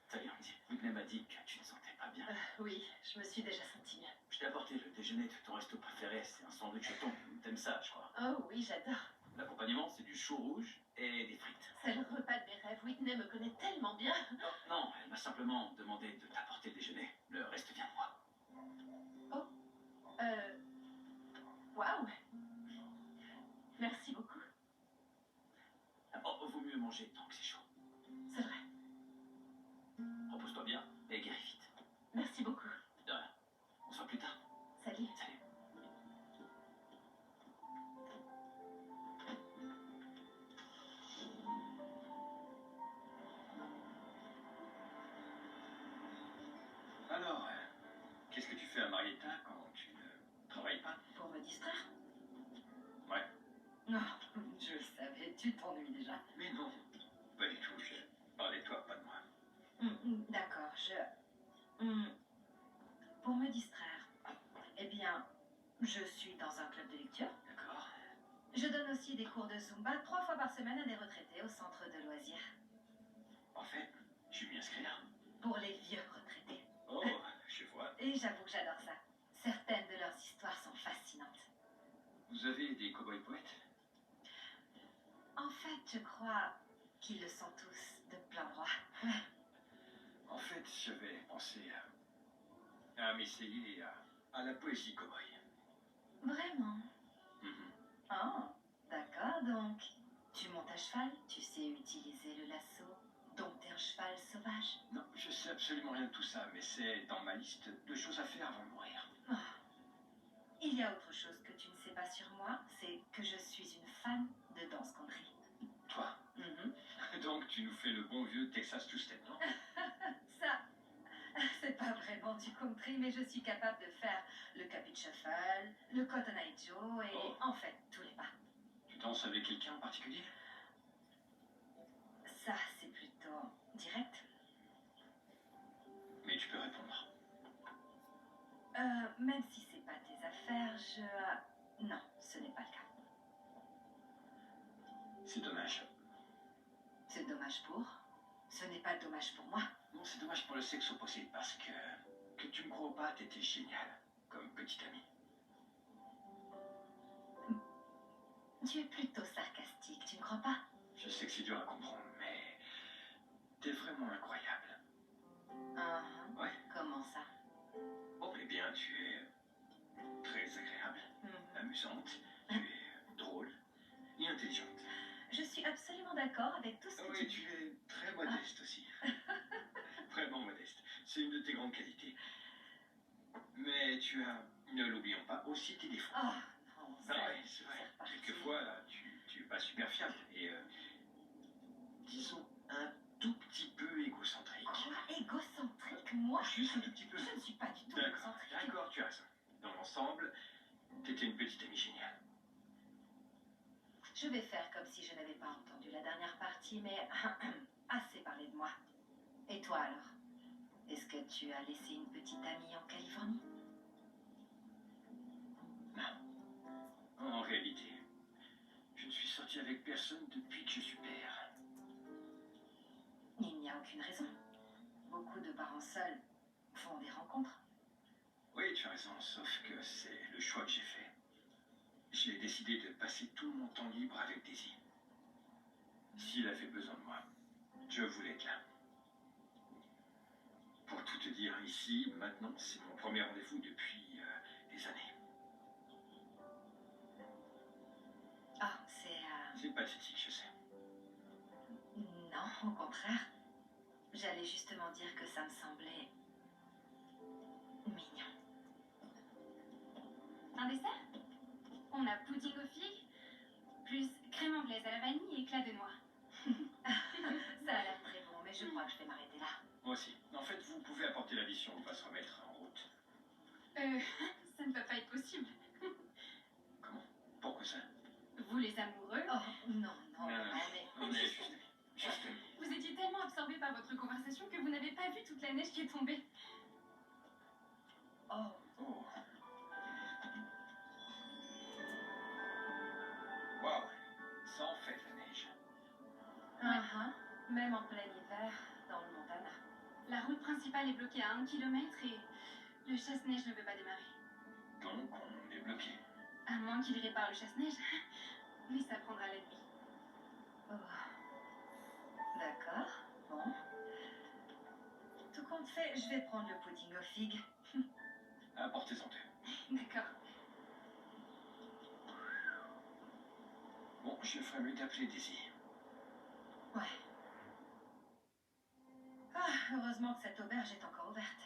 Salut Andy. Whitney m'a dit que tu ne sentais pas bien. Oui, je me suis déjà sentie mieux. Je t'ai apporté le déjeuner de ton resto préféré. C'est un sandwich au thon. T'aimes ça, je crois. Oh oui, j'adore. L'accompagnement, c'est du chou rouge et des frites. C'est le repas de mes rêves. Whitney me connaît tellement bien. Non, elle m'a simplement demandé de t'apporter le déjeuner. Le reste vient de moi. Waouh. Merci beaucoup. Oh, vaut mieux manger tant que c'est chaud. C'est vrai. Repose-toi bien et guéris vite. Merci beaucoup. De rien. On se voit plus tard. Salut. Salut. Alors, qu'est-ce que tu fais à Marietta quand tu ne travailles pas? Pour me distraire? Ouais. Non, je le savais, tu t'ennuies déjà. Hmm, Pour me distraire, eh bien, je suis dans un club de lecture. D'accord. Je donne aussi des cours de Zumba 3 fois par semaine à des retraités au centre de loisirs. En fait, je vais m'y inscrire. Pour les vieux retraités. Oh, je vois. Et j'avoue que j'adore ça. Certaines de leurs histoires sont fascinantes. Vous avez des cow-boys poètes? En fait, je crois qu'ils le sont tous de plein droit. En fait, j'avais pensé à m'essayer à la poésie cow-boy. Vraiment? Mhm. Ah, d'accord, donc. Tu montes à cheval, tu sais utiliser le lasso, dompter un cheval sauvage. Non, je sais absolument rien de tout ça, mais c'est dans ma liste de choses à faire avant de mourir. Ah. Il y a autre chose que tu ne sais pas sur moi, c'est que je suis une fan de danse country. Toi? Donc, tu nous fais le bon vieux Texas Two-Step, non? Ça, c'est pas vraiment du country, mais je suis capable de faire le Capit Shuffle, le Cotton Eye Joe et Oh. en fait tous les pas. Tu danses avec quelqu'un en particulier? Ça, c'est plutôt direct. Mais tu peux répondre. Même si c'est pas tes affaires, non, ce n'est pas le cas. C'est dommage. C'est dommage pour. Ce n'est pas dommage pour moi. Non, c'est dommage pour le sexe opposé, parce que tu me crois pas, t'étais génial, comme petite amie. Tu es plutôt sarcastique, tu ne crois pas? Je sais que c'est dur à comprendre, mais t'es vraiment incroyable. Ah, Ouais. comment ça? Oh, eh bien, tu es très agréable, amusante, tu es drôle et intelligente. Je suis absolument d'accord avec tout ce que Oui, tu tu dis. es très modeste aussi. Vraiment modeste. C'est une de tes grandes qualités. Mais tu as, ne l'oublions pas, aussi tes défauts. Oh, non, Ah ça, ouais, c'est vrai. c'est reparti. Quelquefois, là, tu es pas super fiable et, disons, un tout petit peu égocentrique. Quoi? Égocentrique, moi? Juste un tout petit peu. Je ne suis pas du tout D'accord, égocentrique. d'accord, tu as raison. Dans l'ensemble, t'étais une petite amie géniale. Je vais faire comme si je n'avais pas entendu la dernière partie, mais assez parlé de moi. Et toi alors? Est-ce que tu as laissé une petite amie en Californie? En réalité, je ne suis sorti avec personne depuis que je suis père. Il n'y a aucune raison. Beaucoup de parents seuls font des rencontres. Oui, tu as raison, sauf que c'est le choix que j'ai fait. J'ai décidé de passer tout mon temps libre avec Daisy. S'il avait besoin de moi, je voulais être là. Pour tout te dire, ici, maintenant, c'est mon premier rendez-vous depuis des années. Ah, C'est pathétique, je sais. Non, au contraire. J'allais justement dire que ça me semblait mignon. Un dessert? On a pudding aux figues, plus crème anglaise à la vanille et éclat de noix. Ça a l'air très bon, mais je crois que je vais m'arrêter là. Moi aussi. En fait, vous pouvez apporter l'addition, on va se remettre en route. Ça ne va pas être possible. Comment? Pourquoi ça? Vous les amoureux, Oh, non, mais... On est juste amis. Juste amis. vous étiez tellement absorbés par votre conversation que vous n'avez pas vu toute la neige qui est tombée. Oh, Oh. Waouh, ça en fait la neige. même en plein hiver, dans le Montana. La route principale est bloquée à 1 km et le chasse-neige ne veut pas démarrer. Donc on est bloqué. À moins qu'il répare le chasse-neige. Mais ça prendra la nuit. Oh. D'accord, bon. Tout compte fait, je vais prendre le pudding aux figues. Apportez-en deux. D'accord. Bon, je ferais mieux d'appeler Daisy. Ouais. Ah, heureusement que cette auberge est encore ouverte.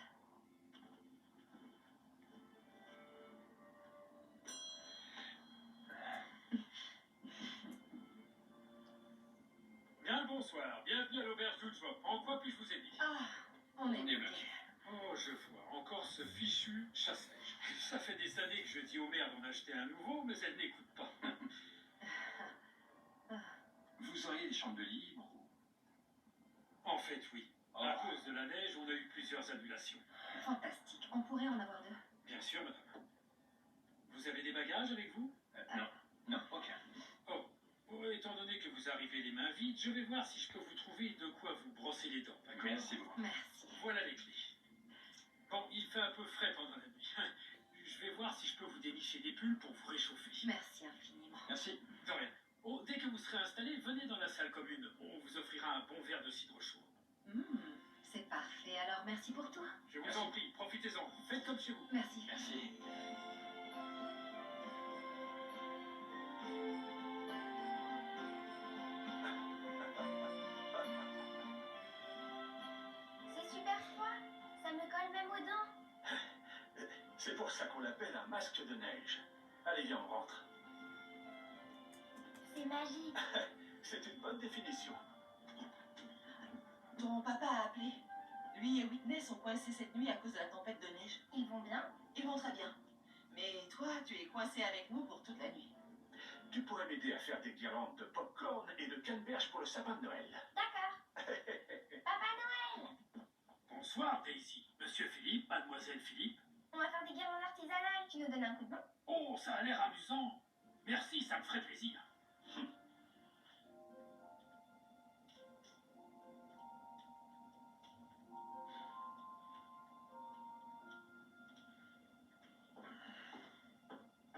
Bien le bonsoir, bienvenue à l'auberge Joujop. En quoi puis-je vous aider? Ah, on est bloqué. Oh, je vois, encore ce fichu chasse-neige. Ça fait des années que je dis aux mères d'en acheter un nouveau, mais elles n'écoutent pas. Vous auriez des chambres de libre ou... En fait, oui. Oh. À cause de la neige, on a eu plusieurs annulations. Fantastique. On pourrait en avoir deux. Bien sûr, madame. Vous avez des bagages avec vous? Non, non, aucun. Oh, étant donné que vous arrivez les mains vides, je vais voir si je peux vous trouver de quoi vous brosser les dents, d'accord? Merci beaucoup. Merci. Voilà les clés. Bon, il fait un peu frais pendant la nuit. Je vais voir si je peux vous dénicher des pulls pour vous réchauffer. Merci infiniment. Merci. De rien. Oh, dès que vous serez installé, venez dans la salle commune. On vous offrira un bon verre de cidre chaud. C'est parfait. Alors, merci pour tout. Je vous en prie, profitez-en. Faites comme chez vous. Merci. Merci. C'est super froid. Ça me colle même aux dents. C'est pour ça qu'on l'appelle un masque de neige. Allez, viens, on rentre. C'est magique. C'est une bonne définition. Ton papa a appelé. Lui et Whitney sont coincés cette nuit à cause de la tempête de neige. Ils vont bien? Ils vont très bien. Mais toi, tu es coincé avec nous pour toute la nuit. Tu pourrais m'aider à faire des guirlandes de popcorn et de canneberge pour le sapin de Noël. D'accord. Papa Noël! Bonsoir, Daisy. Monsieur Philippe, mademoiselle Philippe. On va faire des guirlandes artisanales. Tu nous donnes un coup de main? Oh, ça a l'air amusant. Merci, ça me ferait plaisir.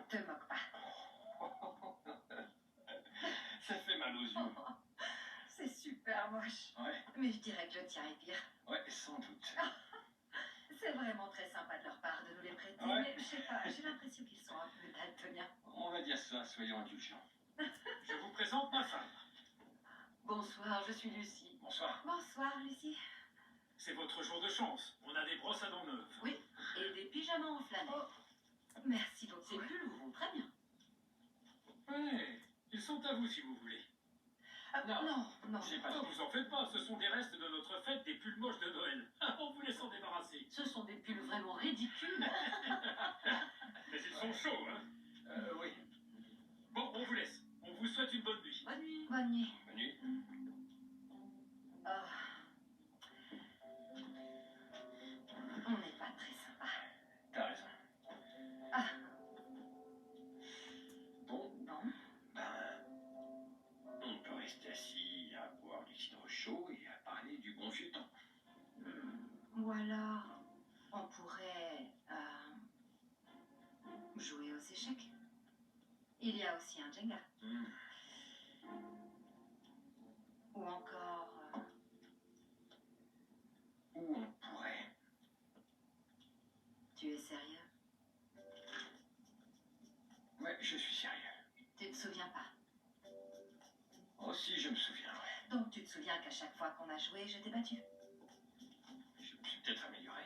Te moque pas. Ça fait mal aux yeux. C'est super moche. Ouais, Mais je dirais que le tien est pire. ouais, sans doute. C'est vraiment très sympa de leur part de nous les prêter. Ouais. Mais je sais pas, j'ai l'impression qu'ils sont un peu daltoniens. On va dire ça, soyons indulgents. Je vous présente ma femme. Bonsoir, je suis Lucie. Bonsoir. Bonsoir, Lucie. C'est votre jour de chance. On a des brosses à dents neuves. Oui, et des pyjamas enflammés. Merci beaucoup. Ces pulls vous vont très bien. Ouais, ils sont à vous si vous voulez. Non, non. C'est pas Ne tout. vous en faites pas, ce sont des restes de notre fête des pulls moches de Noël. On vous laisse en débarrasser. Ce sont des pulls vraiment ridicules. Mais ils sont chauds, hein. Oui. Bon, on vous laisse. On vous souhaite une bonne nuit. Bonne nuit. Bonne nuit. Bonne nuit. Oh. On n'est pas très sympa. T'as raison. Ah. Bon, Bon. ben, on peut rester assis à boire du cidre chaud et à parler du bon vieux temps. Ou alors, on pourrait jouer aux échecs. Il y a aussi un Jenga. Ou encore... Ou on pourrait. tu es sérieux? Ouais, je suis sérieux. Tu te souviens pas? Oh, si, je me souviens, ouais. Donc tu te souviens qu'à chaque fois qu'on a joué, je t'ai battu? Je me suis peut-être amélioré.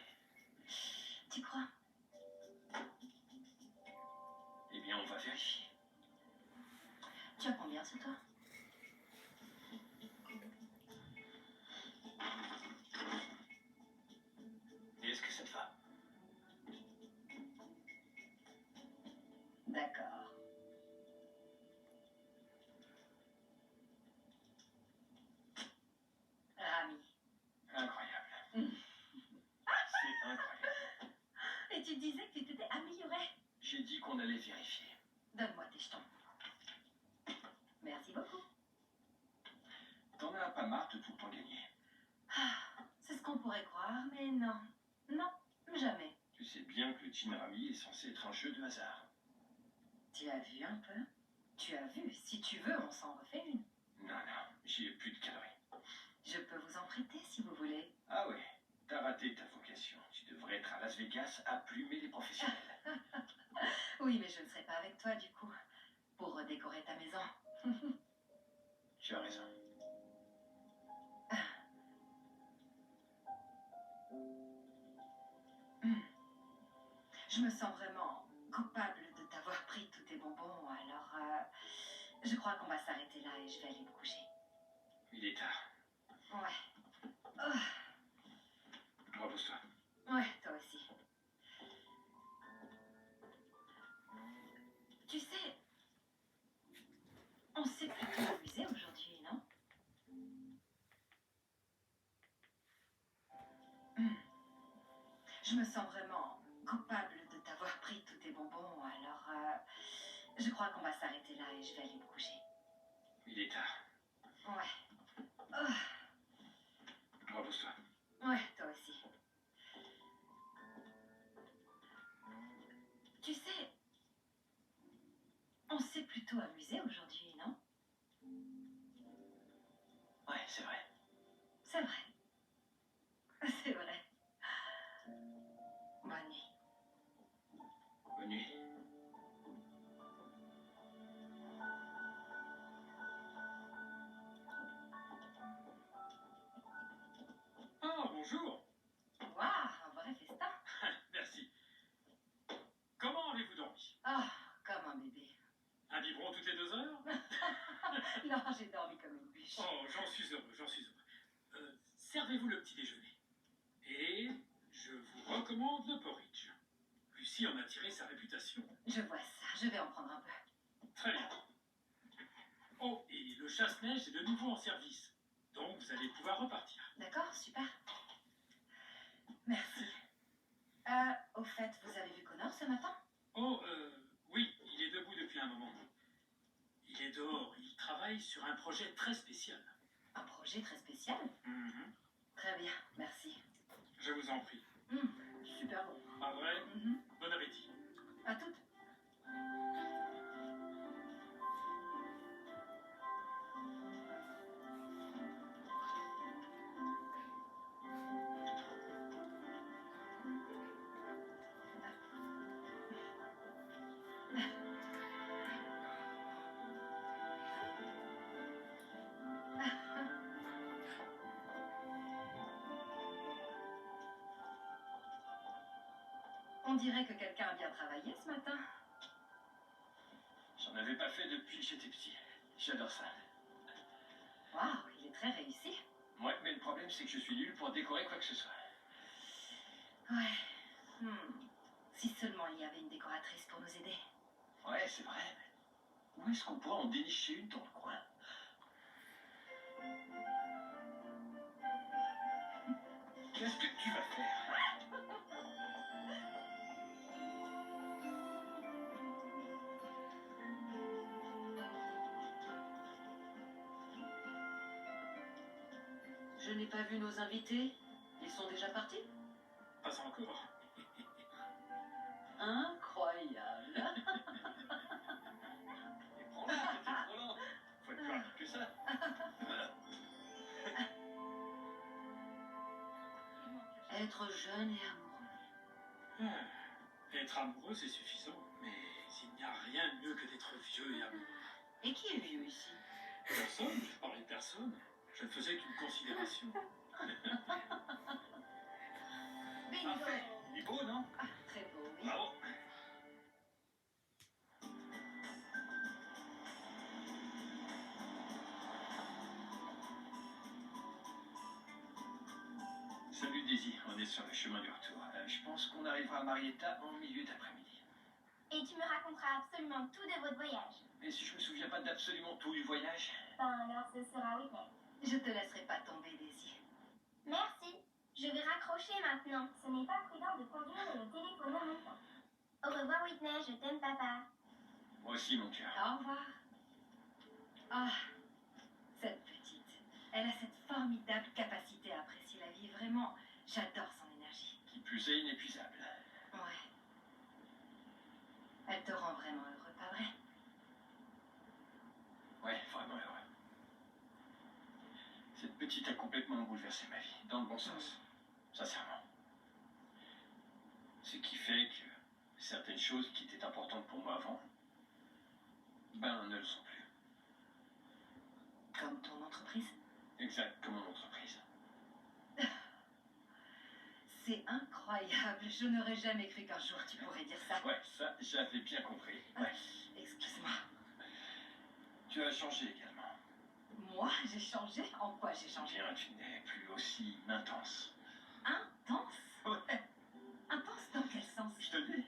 Tu crois? Eh bien, on va vérifier. Tu as combien sur toi? Et est-ce que ça te va? D'accord. Rami. Incroyable. C'est incroyable. Et tu disais que tu t'étais amélioré. J'ai dit qu'on allait vérifier. Donne-moi tes jetons. Merci beaucoup. T'en as pas marre de tout le temps gagner. Ah, c'est ce qu'on pourrait croire, mais non. Non, jamais. Tu sais bien que le Team Rami est censé être un jeu de hasard. Tu as vu un peu? Tu as vu? Si tu veux, on s'en refait une. Non, non, j'ai plus de calories. Je peux vous en prêter si vous voulez. Ah ouais, t'as raté ta vocation. Tu devrais être à Las Vegas à plumer les professionnels. Oui, mais je ne serai pas avec toi du coup. Pour redécorer ta maison. Tu as raison. Je me sens vraiment coupable de t'avoir pris tous tes bonbons, alors je crois qu'on va s'arrêter là et je vais aller me coucher. Il est tard. Ouais. Oh, Repose-toi. ouais, toi aussi. Tu sais, on s'est plutôt amusé aujourd'hui, non? Je me sens vraiment coupable de t'avoir pris tous tes bonbons, alors je crois qu'on va s'arrêter là et je vais aller me coucher. Il est tard. Ouais. Oh, Repose-toi. ouais, toi aussi. Tu sais, on s'est plutôt amusé aujourd'hui, non? Ouais, c'est vrai. C'est vrai. C'est vrai. Bonne nuit. Bonne nuit. Ah, bonjour. Waouh, un vrai festin. Merci. Comment avez-vous dormi? Ah, comme un bébé. Un biberon toutes les 2 heures? Non, j'ai dormi comme une bûche. Oh, j'en suis heureux, j'en suis heureux. Servez-vous le petit déjeuner. Et je vous recommande le porridge. Lucie en a tiré sa réputation. Je vois ça, je vais en prendre un peu. Très bien. Oh, et le chasse-neige est de nouveau en service. Donc vous allez pouvoir repartir. D'accord, super. Merci. Au fait, vous avez vu Connor ce matin? Oh, oui, il est debout depuis un moment. Il est dehors, il travaille sur un projet très spécial. Un projet très spécial? Mhm. Très bien, merci. Je vous en prie. Super bon. Pas vrai? Mhm. Bon appétit. À toutes. On dirait que quelqu'un a bien travaillé ce matin. J'en avais pas fait depuis que j'étais petit. J'adore ça. Waouh, il est très réussi. Ouais, mais le problème, c'est que je suis nul pour décorer quoi que ce soit. Ouais. Si seulement il y avait une décoratrice pour nous aider. Ouais, c'est vrai. Où est-ce qu'on pourrait en dénicher une dans le coin? Qu'est-ce que tu vas faire? Je n'ai pas vu nos invités. Ils sont déjà partis? Pas encore. Incroyable. Et prends-la, c'était trop lent. Faut être plus rapide que ça. Voilà. Être jeune et amoureux. Être amoureux, c'est suffisant. Mais il n'y a rien de mieux que d'être vieux et amoureux. Et qui est vieux ici? Personne, je parlais de personne. Je ne faisais qu'une considération. Bingo. Parfait. Il est beau, non? Ah, très beau, oui. Bravo. Salut Daisy, on est sur le chemin du retour. Je pense qu'on arrivera à Marietta en milieu d'après-midi. Et tu me raconteras absolument tout de votre voyage. Mais si je me souviens pas d'absolument tout du voyage, Ben alors ce sera Whitney. Je te laisserai pas tomber, Daisy. Merci. Je vais raccrocher maintenant. Ce n'est pas prudent de conduire et de téléphoner en même temps. Au revoir Whitney, je t'aime papa. moi aussi mon cœur. Au revoir. Ah, cette petite. Elle a cette formidable capacité à apprécier la vie. Vraiment, j'adore son énergie. Qui plus est inépuisable. Ouais. Elle te rend vraiment heureux, pas vrai? Ouais, vraiment heureux. Cette petite a complètement bouleversé ma vie, dans le bon sens. Sincèrement. Ce qui fait que certaines choses qui étaient importantes pour moi avant, ben ne le sont plus. Comme ton entreprise. Exact, comme mon entreprise. C'est incroyable. Je n'aurais jamais cru qu'un jour tu pourrais dire ça. Ouais, ça, j'avais bien compris. Ouais. Excuse-moi. Tu as changé également. Moi, j'ai changé? En quoi j'ai changé? Bien, tu n'es plus aussi intense. Intense? Ouais, Intense dans quel sens? je te dis.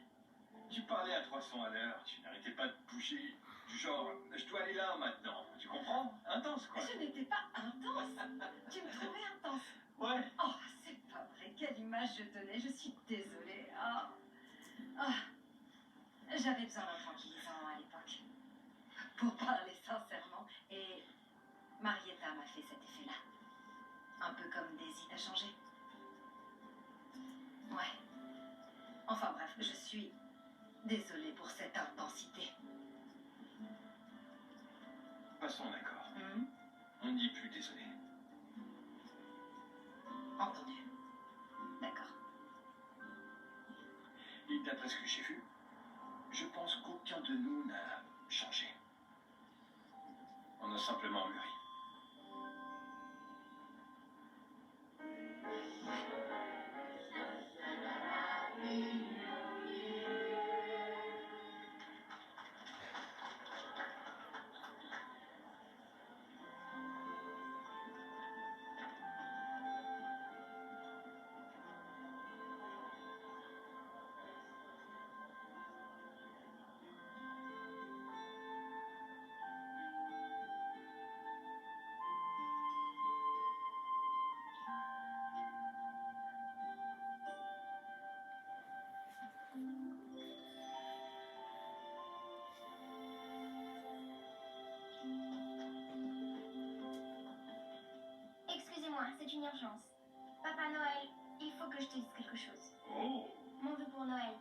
Tu parlais à 300 à l'heure, tu n'arrêtais pas de bouger. Du genre, je dois aller là maintenant. Tu comprends? Intense, quoi. Je n'étais pas intense. Tu me trouvais intense. Ouais. Oh, c'est pas vrai. Quelle image. l'image que je donnais. Je suis désolée. Oh. Oh. J'avais besoin d'un tranquillisant à l'époque. Pour parler sincèrement. Et Marietta m'a fait cet effet-là. Un peu comme Daisy t'a changé. Ouais. Enfin bref, je suis désolée pour cette intensité. Passons d'accord. Mhm. On ne dit plus désolé. Entendu. D'accord. Et d'après ce que j'ai vu, je pense qu'aucun de nous n'a changé. On a simplement mûri. Excusez-moi, c'est une urgence. Papa Noël, il faut que je te dise quelque chose. Oh, Mon vœu pour Noël.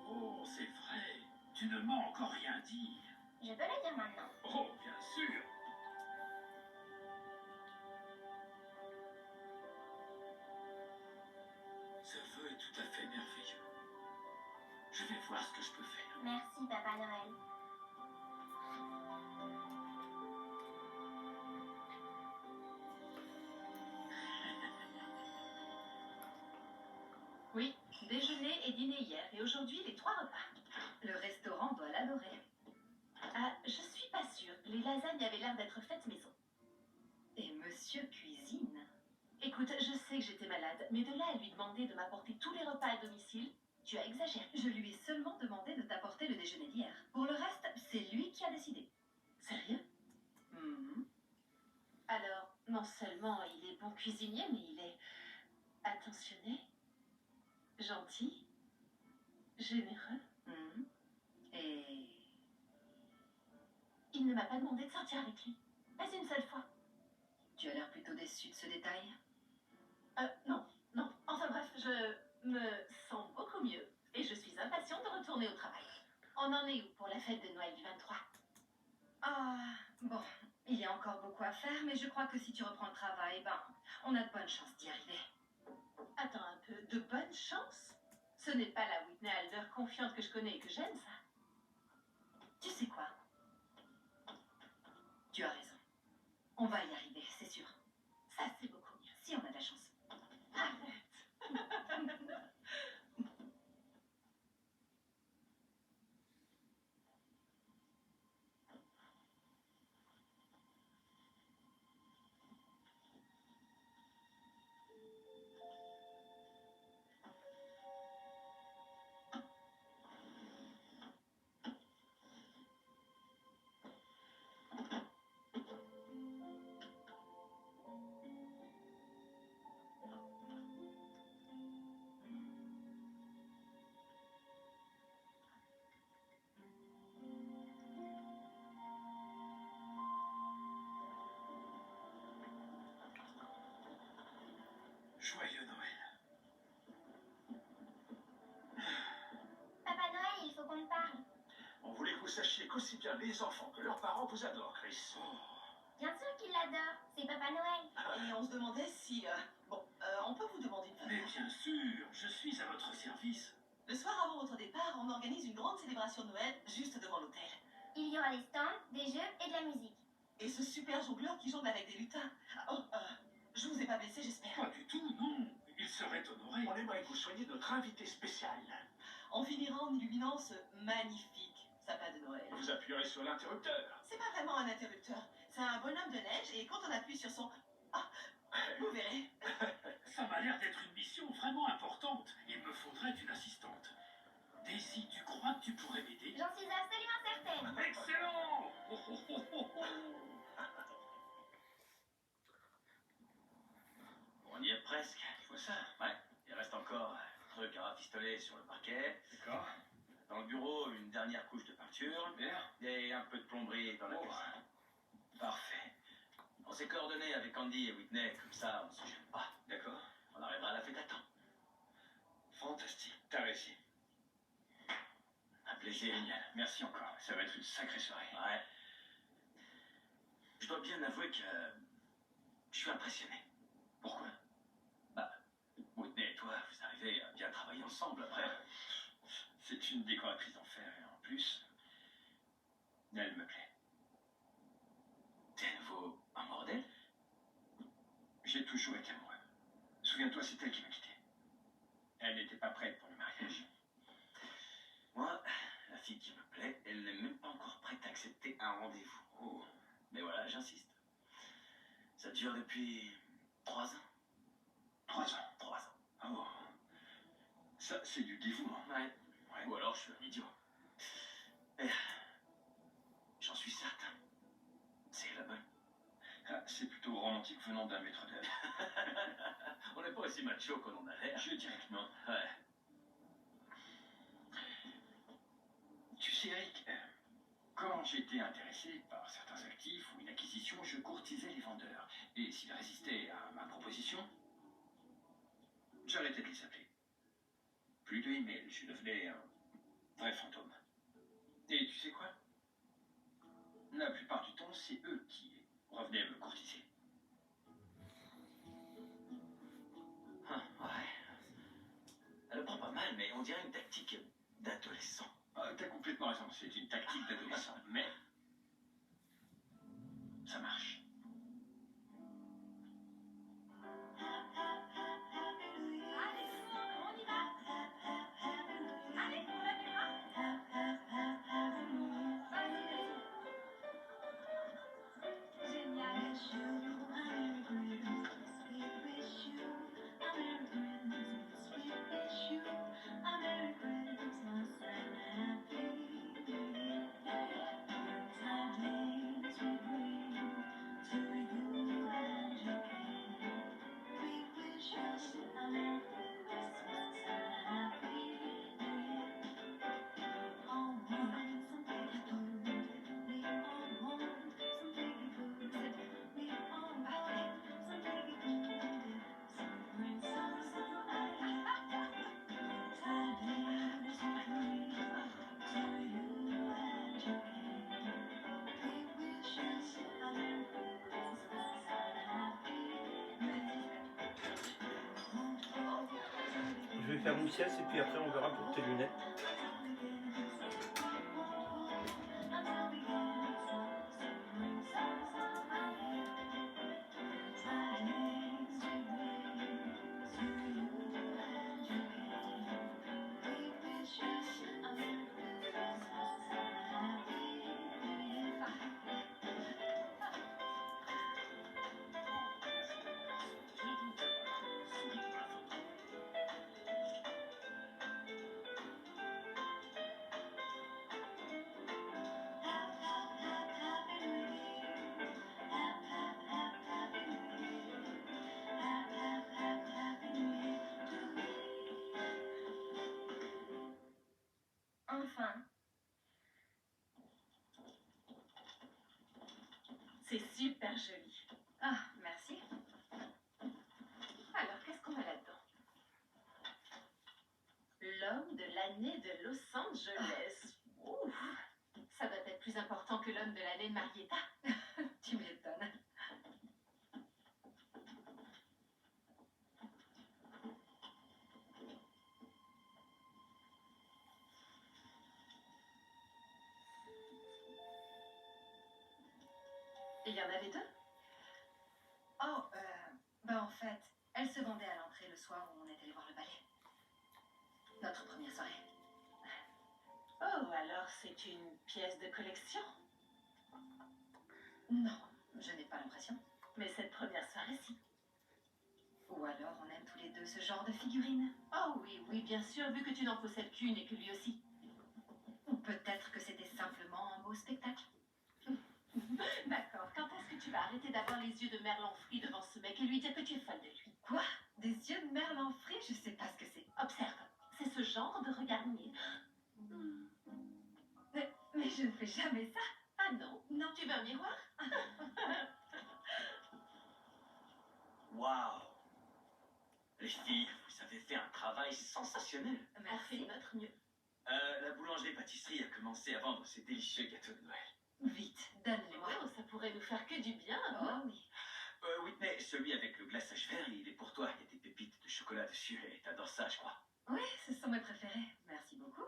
oh, c'est vrai. Tu ne m'as encore rien dit. Je peux le dire maintenant. Oh, bien sûr. Ce vœu est tout à fait merveilleux. Je vais voir ce que je peux faire. Merci, Papa Noël. Oui, déjeuner et dîner hier, et aujourd'hui les 3 repas. Le restaurant doit l'adorer. Ah, je suis pas sûre. Les lasagnes avaient l'air d'être faites maison. Et monsieur cuisine. Écoute, je sais que j'étais malade, mais de là à lui demander de m'apporter tous les repas à domicile, tu as exagéré. Je lui ai seulement demandé de t'apporter le déjeuner d'hier. Pour le reste, c'est lui qui a décidé. Sérieux? Mhm. Alors, non seulement il est bon cuisinier, mais il est attentionné, gentil, généreux. Mhm. Et Il ne m'a pas demandé de sortir avec lui. Pas une seule fois. tu as l'air plutôt déçu de ce détail. Non, non. Enfin bref, je me sens beaucoup mieux et je suis impatiente de retourner au travail. On en est où pour la fête de Noël du 23? Ah, bon, il y a encore beaucoup à faire, mais je crois que si tu reprends le travail, ben, on a de bonnes chances d'y arriver. Attends un peu, de bonne chance? Ce n'est pas la Whitney Alder confiante que je connais et que j'aime, ça. Tu sais quoi? Tu as raison. On va y arriver, c'est sûr. Ça, c'est beaucoup mieux. Si on a de la chance. Arrête. Joyeux Noël. Papa Noël, il faut qu'on te parle. On voulait que vous sachiez qu'aussi bien les enfants que leurs parents vous adorent, Chris. Bien sûr qu'il l'adore. C'est Papa Noël. Et on se demandait si... on peut vous demander une Mais faveur. bien sûr, je suis à votre service. Le soir avant votre départ, on organise une grande célébration de Noël juste devant l'hôtel. Il y aura des stands, des jeux et de la musique. Et ce super jongleur qui jongle avec des lutins. Je vous ai pas blessé, j'espère. Pas du tout, non. Il serait honoré. On aimerait que vous soyez notre invité spécial. On finira en illuminant ce magnifique sapin de Noël. Vous appuierez sur l'interrupteur. C'est pas vraiment un interrupteur. C'est un bonhomme de neige et quand on appuie sur son... Ah, vous verrez. Ça m'a l'air d'être une mission vraiment importante. Il me faudrait une assistante. Daisy, tu crois que tu pourrais m'aider? J'en suis absolument certaine. Excellent! On y est presque. Il faut ça. Ouais, il reste rafistolés sur le parquet. D'accord. Dans le bureau, une dernière couche de peinture. Super. Et un peu de plomberie dans la Oh. cuisine. Parfait. On s'est coordonné avec Andy et Whitney, comme ça on se gêne pas. D'accord. On arrivera à la fête à temps. Fantastique. T'as réussi. Un plaisir. Génial. Merci encore. Ça va être une sacrée soirée. Ouais. Je dois bien avouer que je suis impressionné. Pourquoi? Bah, Whitney et toi, vous arrivez à bien travailler ensemble après. C'est une décoratrice en fer et en plus, elle me plaît. T'es à nouveau amoureux d'elle? J'ai toujours été amoureux. Souviens-toi, c'est elle qui m'a quitté. Elle n'était pas prête pour le mariage. Moi, la fille qui me plaît, elle n'est même pas encore prête à accepter un rendez-vous. Oh. Mais voilà, j'insiste. Ça dure depuis 3 ans. 3 ans. 3 ans. Oh. Ça, c'est du dévouement. Ouais. Ouais. Ou alors je suis un idiot. Et j'en suis certain. C'est la bonne. Ah, c'est plutôt romantique venant d'un maître d'œuvre. On n'est pas aussi macho qu'on en a l'air. Je dirais que non. Ouais. Tu sais, Eric, quand j'étais intéressé par certains actifs ou une acquisition, je courtisais les vendeurs. Et s'ils résistaient à ma proposition, j'arrêtais de les appeler. Plus de emails, je devenais un vrai fantôme. Et tu sais quoi? La plupart du temps, c'est eux qui revenaient me courtiser. Ouais. Elle le prend pas mal, mais on dirait une tactique d'adolescent. Ah, t'as complètement raison, c'est une tactique d'adolescent, mais ça marche. Allez, on y va. Allez, on lève les bras. Vas-y, vas-y. Génial. Je vais faire une sieste et puis après on verra pour tes lunettes. Enfin. C'est super joli. Ah, merci. Alors, qu'est-ce qu'on a là-dedans? L'homme de l'année de Los Angeles. Ouf, ça doit être plus important que l'homme de l'année de Marietta. Tu m'étonnes. Et il y en avait 2? Oh, en fait, elle se vendait à l'entrée le soir où on est allé voir le ballet. Notre première soirée. Oh, alors c'est une pièce de collection? Non, je n'ai pas l'impression. Mais cette première soirée-ci. Ou alors on aime tous les deux ce genre de figurines. Oh oui, oui, bien sûr, vu que tu n'en possèdes qu'une et que lui aussi. Ou peut-être que c'était simplement un beau spectacle. D'accord, quand est-ce que tu vas arrêter d'avoir les yeux de merlan frit devant ce mec et lui dire que tu es folle de lui? Quoi? Des yeux de merlan frit? Je sais pas ce que c'est. Observe, C'est ce genre de regard niais. Mais je ne fais jamais ça. Ah non? Non. Tu veux un miroir? Waouh! Les filles, vous avez fait un travail sensationnel. On fait Merci. de notre mieux. La boulangerie-pâtisserie a commencé à vendre ses délicieux gâteaux de Noël. Vite, donne-les-moi. Oh, ça pourrait nous faire que du bien. Oh oui. Whitney, celui avec le glaçage vert, il est pour toi. Il y a des pépites de chocolat dessus et t'adores ça, je crois. Oui, ce sont mes préférés. Merci beaucoup.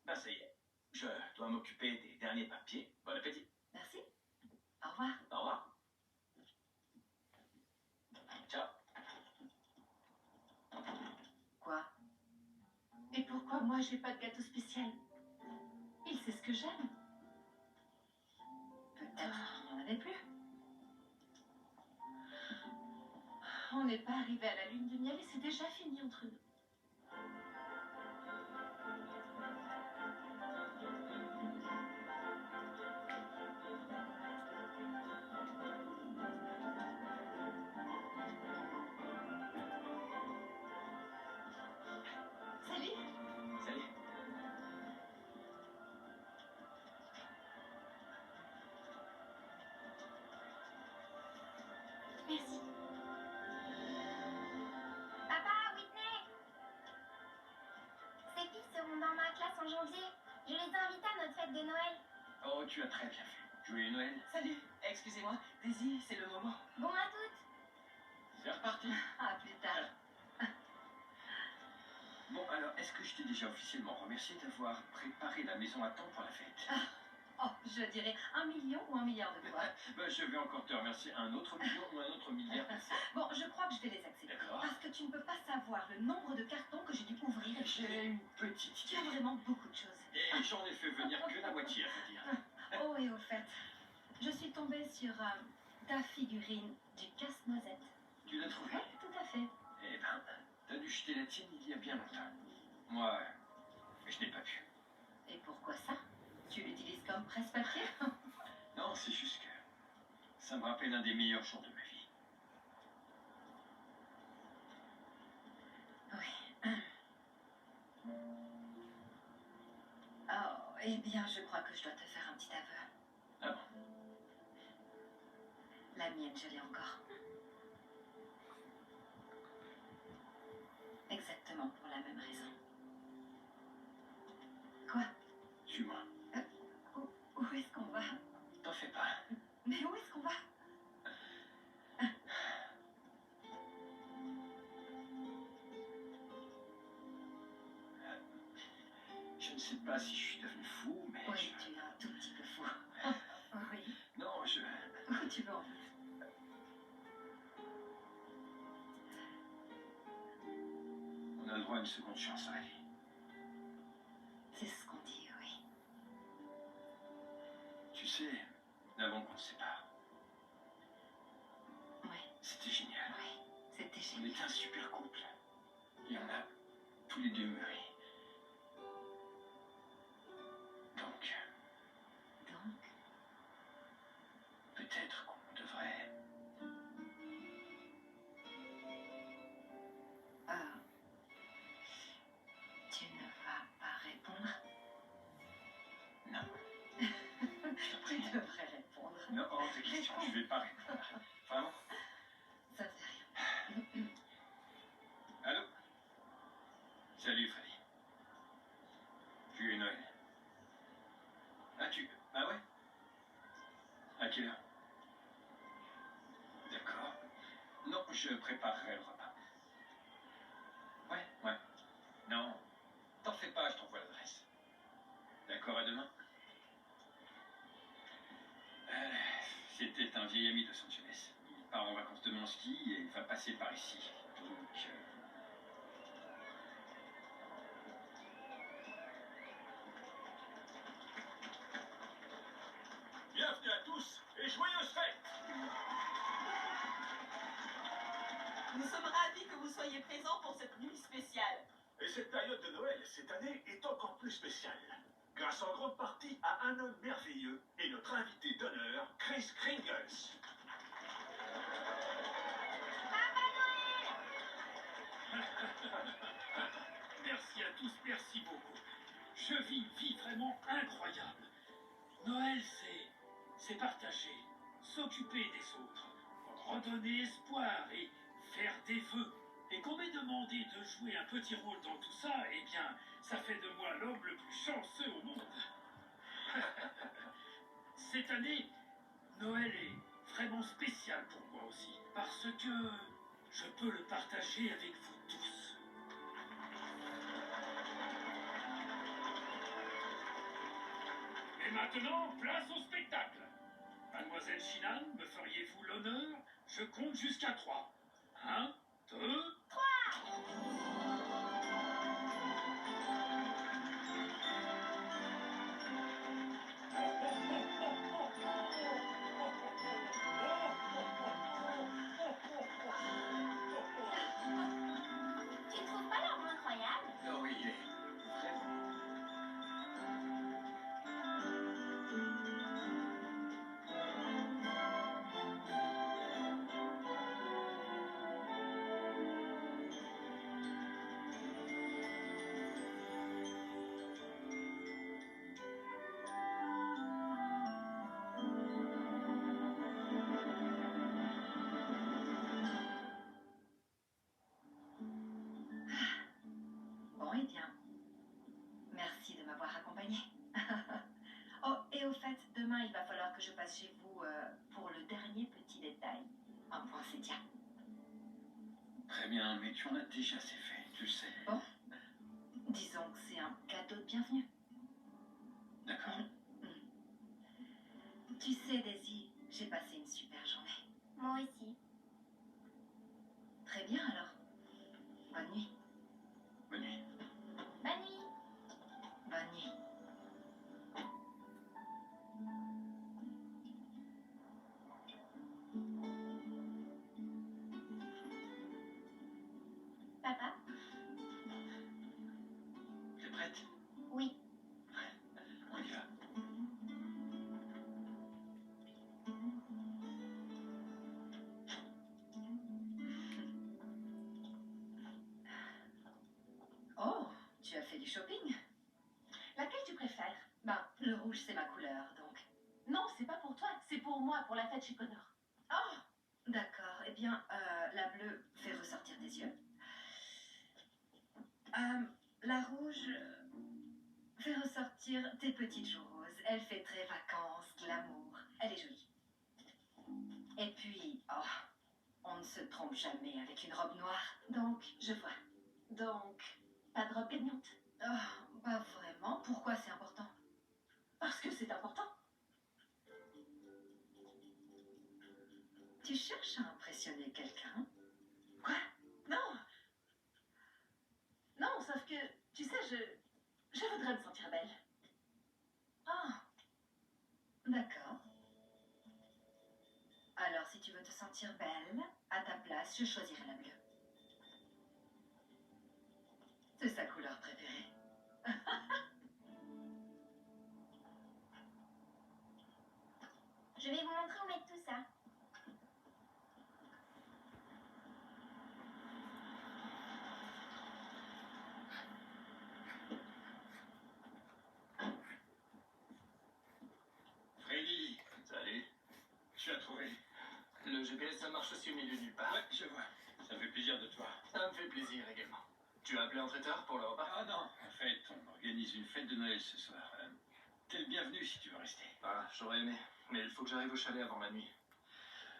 Ben ça y est, je dois m'occuper des derniers papiers. Bon appétit. Merci. Au revoir. Au revoir. Ciao. Quoi? Et pourquoi moi j'ai pas de gâteau spécial? Il sait ce que j'aime. Peut-être qu'il n'y en avait plus. On n'est pas arrivé à la lune de miel et c'est déjà fini entre nous. Salut. Salut. Merci. Papa, Whitney! Ces filles seront dans ma classe en janvier. Je les invite à notre fête de Noël. Oh, tu as très bien fait. Joyeux Noël. Salut, excusez-moi. Daisy, c'est le moment. Bon à toutes. C'est reparti. À plus tard. Bon, alors, est-ce que je t'ai déjà officiellement remercié d'avoir préparé la maison à temps pour la fête? Oh, je dirais 1 million ou 1 milliard de fois. Ben, je vais encore te remercier 1 autre million ou 1 autre milliard. Bon, je crois que je vais les accepter. D'accord. Parce que tu ne peux pas savoir le nombre de cartons que j'ai dû ouvrir. J'ai une petite Tu as idée. vraiment beaucoup de choses. Et j'en ai fait venir que la moitié, à vrai dire. Oh, et au fait, je suis tombée sur ta figurine du casse-noisette. Tu l'as trouvé? Oui, tout à fait. Eh ben, t'as dû jeter la tienne il y a bien longtemps. Moi, je n'ai pas pu. Et pourquoi ça? Tu l'utilises comme presse-papier? Non, c'est juste que ça me rappelle un des meilleurs jours de ma vie. Oui. Oh, eh bien, je crois que je dois te faire un petit aveu. Ah bon? La mienne, je l'ai encore. Exactement pour la même raison. Quoi? Suis-moi. Où est-ce qu'on va? T'en fais pas. Mais où est-ce qu'on va? Je ne sais pas si je suis devenu fou, mais Oui, je... tu es un tout petit peu fou. Oui. Non, je... Où tu veux en venir? On a le droit à une seconde chance dans la vie. C'est ce qu'on dit, oui. Tu sais, avant qu'on se sépare, Oui, c'était génial. oui. C'était On génial. était un super couple. Et on a tous les deux mûri. Donc, Donc, peut-être qu'on devrait... tu ne vas pas répondre? Non. Je t'en Tu prie. devrais répondre. Non, hors de question, je vais pas répondre. Vraiment? Ça ne fait rien. Allô? Salut, Freddy. Joyeux Noël. Ah ouais? À quelle heure? D'accord. Non, je préparerai le repas. Ouais. Non, t'en fais pas, je t'envoie l'adresse. D'accord, à demain. C'était un vieil ami de Los Angeles. Il part en vacances demain en ski et il va passer par ici. Donc... Bienvenue à tous et joyeuses fêtes! Nous sommes ravis que vous soyez présents pour cette nuit spéciale. Et cette période de Noël, cette année, est encore plus spéciale. Grâce en grande partie à un homme merveilleux et notre invité d'honneur, Kris Kringles. Papa Noël! Je vis une vie vraiment incroyable. Noël, c'est partager, s'occuper des autres, redonner espoir et faire des vœux. Et qu'on m'ait demandé de jouer un petit rôle dans tout ça, eh bien, ça fait de moi l'homme le plus chanceux au monde. Cette année, Noël est vraiment spécial pour moi aussi, parce que je peux le partager avec vous tous. Et maintenant, place au spectacle. Mademoiselle Shinan, me feriez-vous l'honneur? Je compte jusqu'à 3. 1, 2, 3. Tu ne trouves pas l'arbre incroyable? Oh oui, il est vraiment. Bon, eh bien. Merci de m'avoir accompagnée. Oh, et au fait, demain, il va falloir que je passe chez vous pour le dernier petit détail. Un poinsettia. Très bien, mais tu en as déjà assez fait, tu le sais. Bon, disons que c'est un cadeau de bienvenue. D'accord. Tu sais, Daisy, j'ai passé une super journée. Moi aussi. Très bien alors. Bonne nuit. Bonne nuit. Bonne nuit. Bonne nuit. Papa? T'es prête? Oui. On y va. Oh, tu as fait du shopping? Laquelle tu préfères? Ben, le rouge, c'est ma couleur, donc. Non, c'est pas pour toi, c'est pour moi, pour la fête chez Connor. Oh, d'accord. Eh bien, la bleue fait ressortir tes yeux. La rouge fait ressortir tes petites joues roses. Elle fait très vacances, glamour. Elle est jolie. Et puis, oh, on ne se trompe jamais avec une robe noire. Donc, je vois. Donc, pas de robe gagnante. Oh, pas vraiment. Pourquoi c'est important? Parce que c'est important. Tu cherches à impressionner quelqu'un? Quoi? Non. Non, sauf que, tu sais, je voudrais me sentir belle. Ah, d'accord. Alors, si tu veux te sentir belle, à ta place, je choisirai la bleue. C'est sa couleur préférée. Je vais vous montrer où mettre tout ça. Freddy, salut. Tu as trouvé? Le GPS, ça marche aussi au milieu nulle part. Ouais, je vois. Ça me fait plaisir de te voir. Ça me fait plaisir également. Tu as appelé un traiteur pour le repas? Ah non, en fait, on organise une fête de Noël ce soir. T'es le bienvenu si tu veux rester. Ah, j'aurais aimé. Mais il faut que j'arrive au chalet avant la nuit.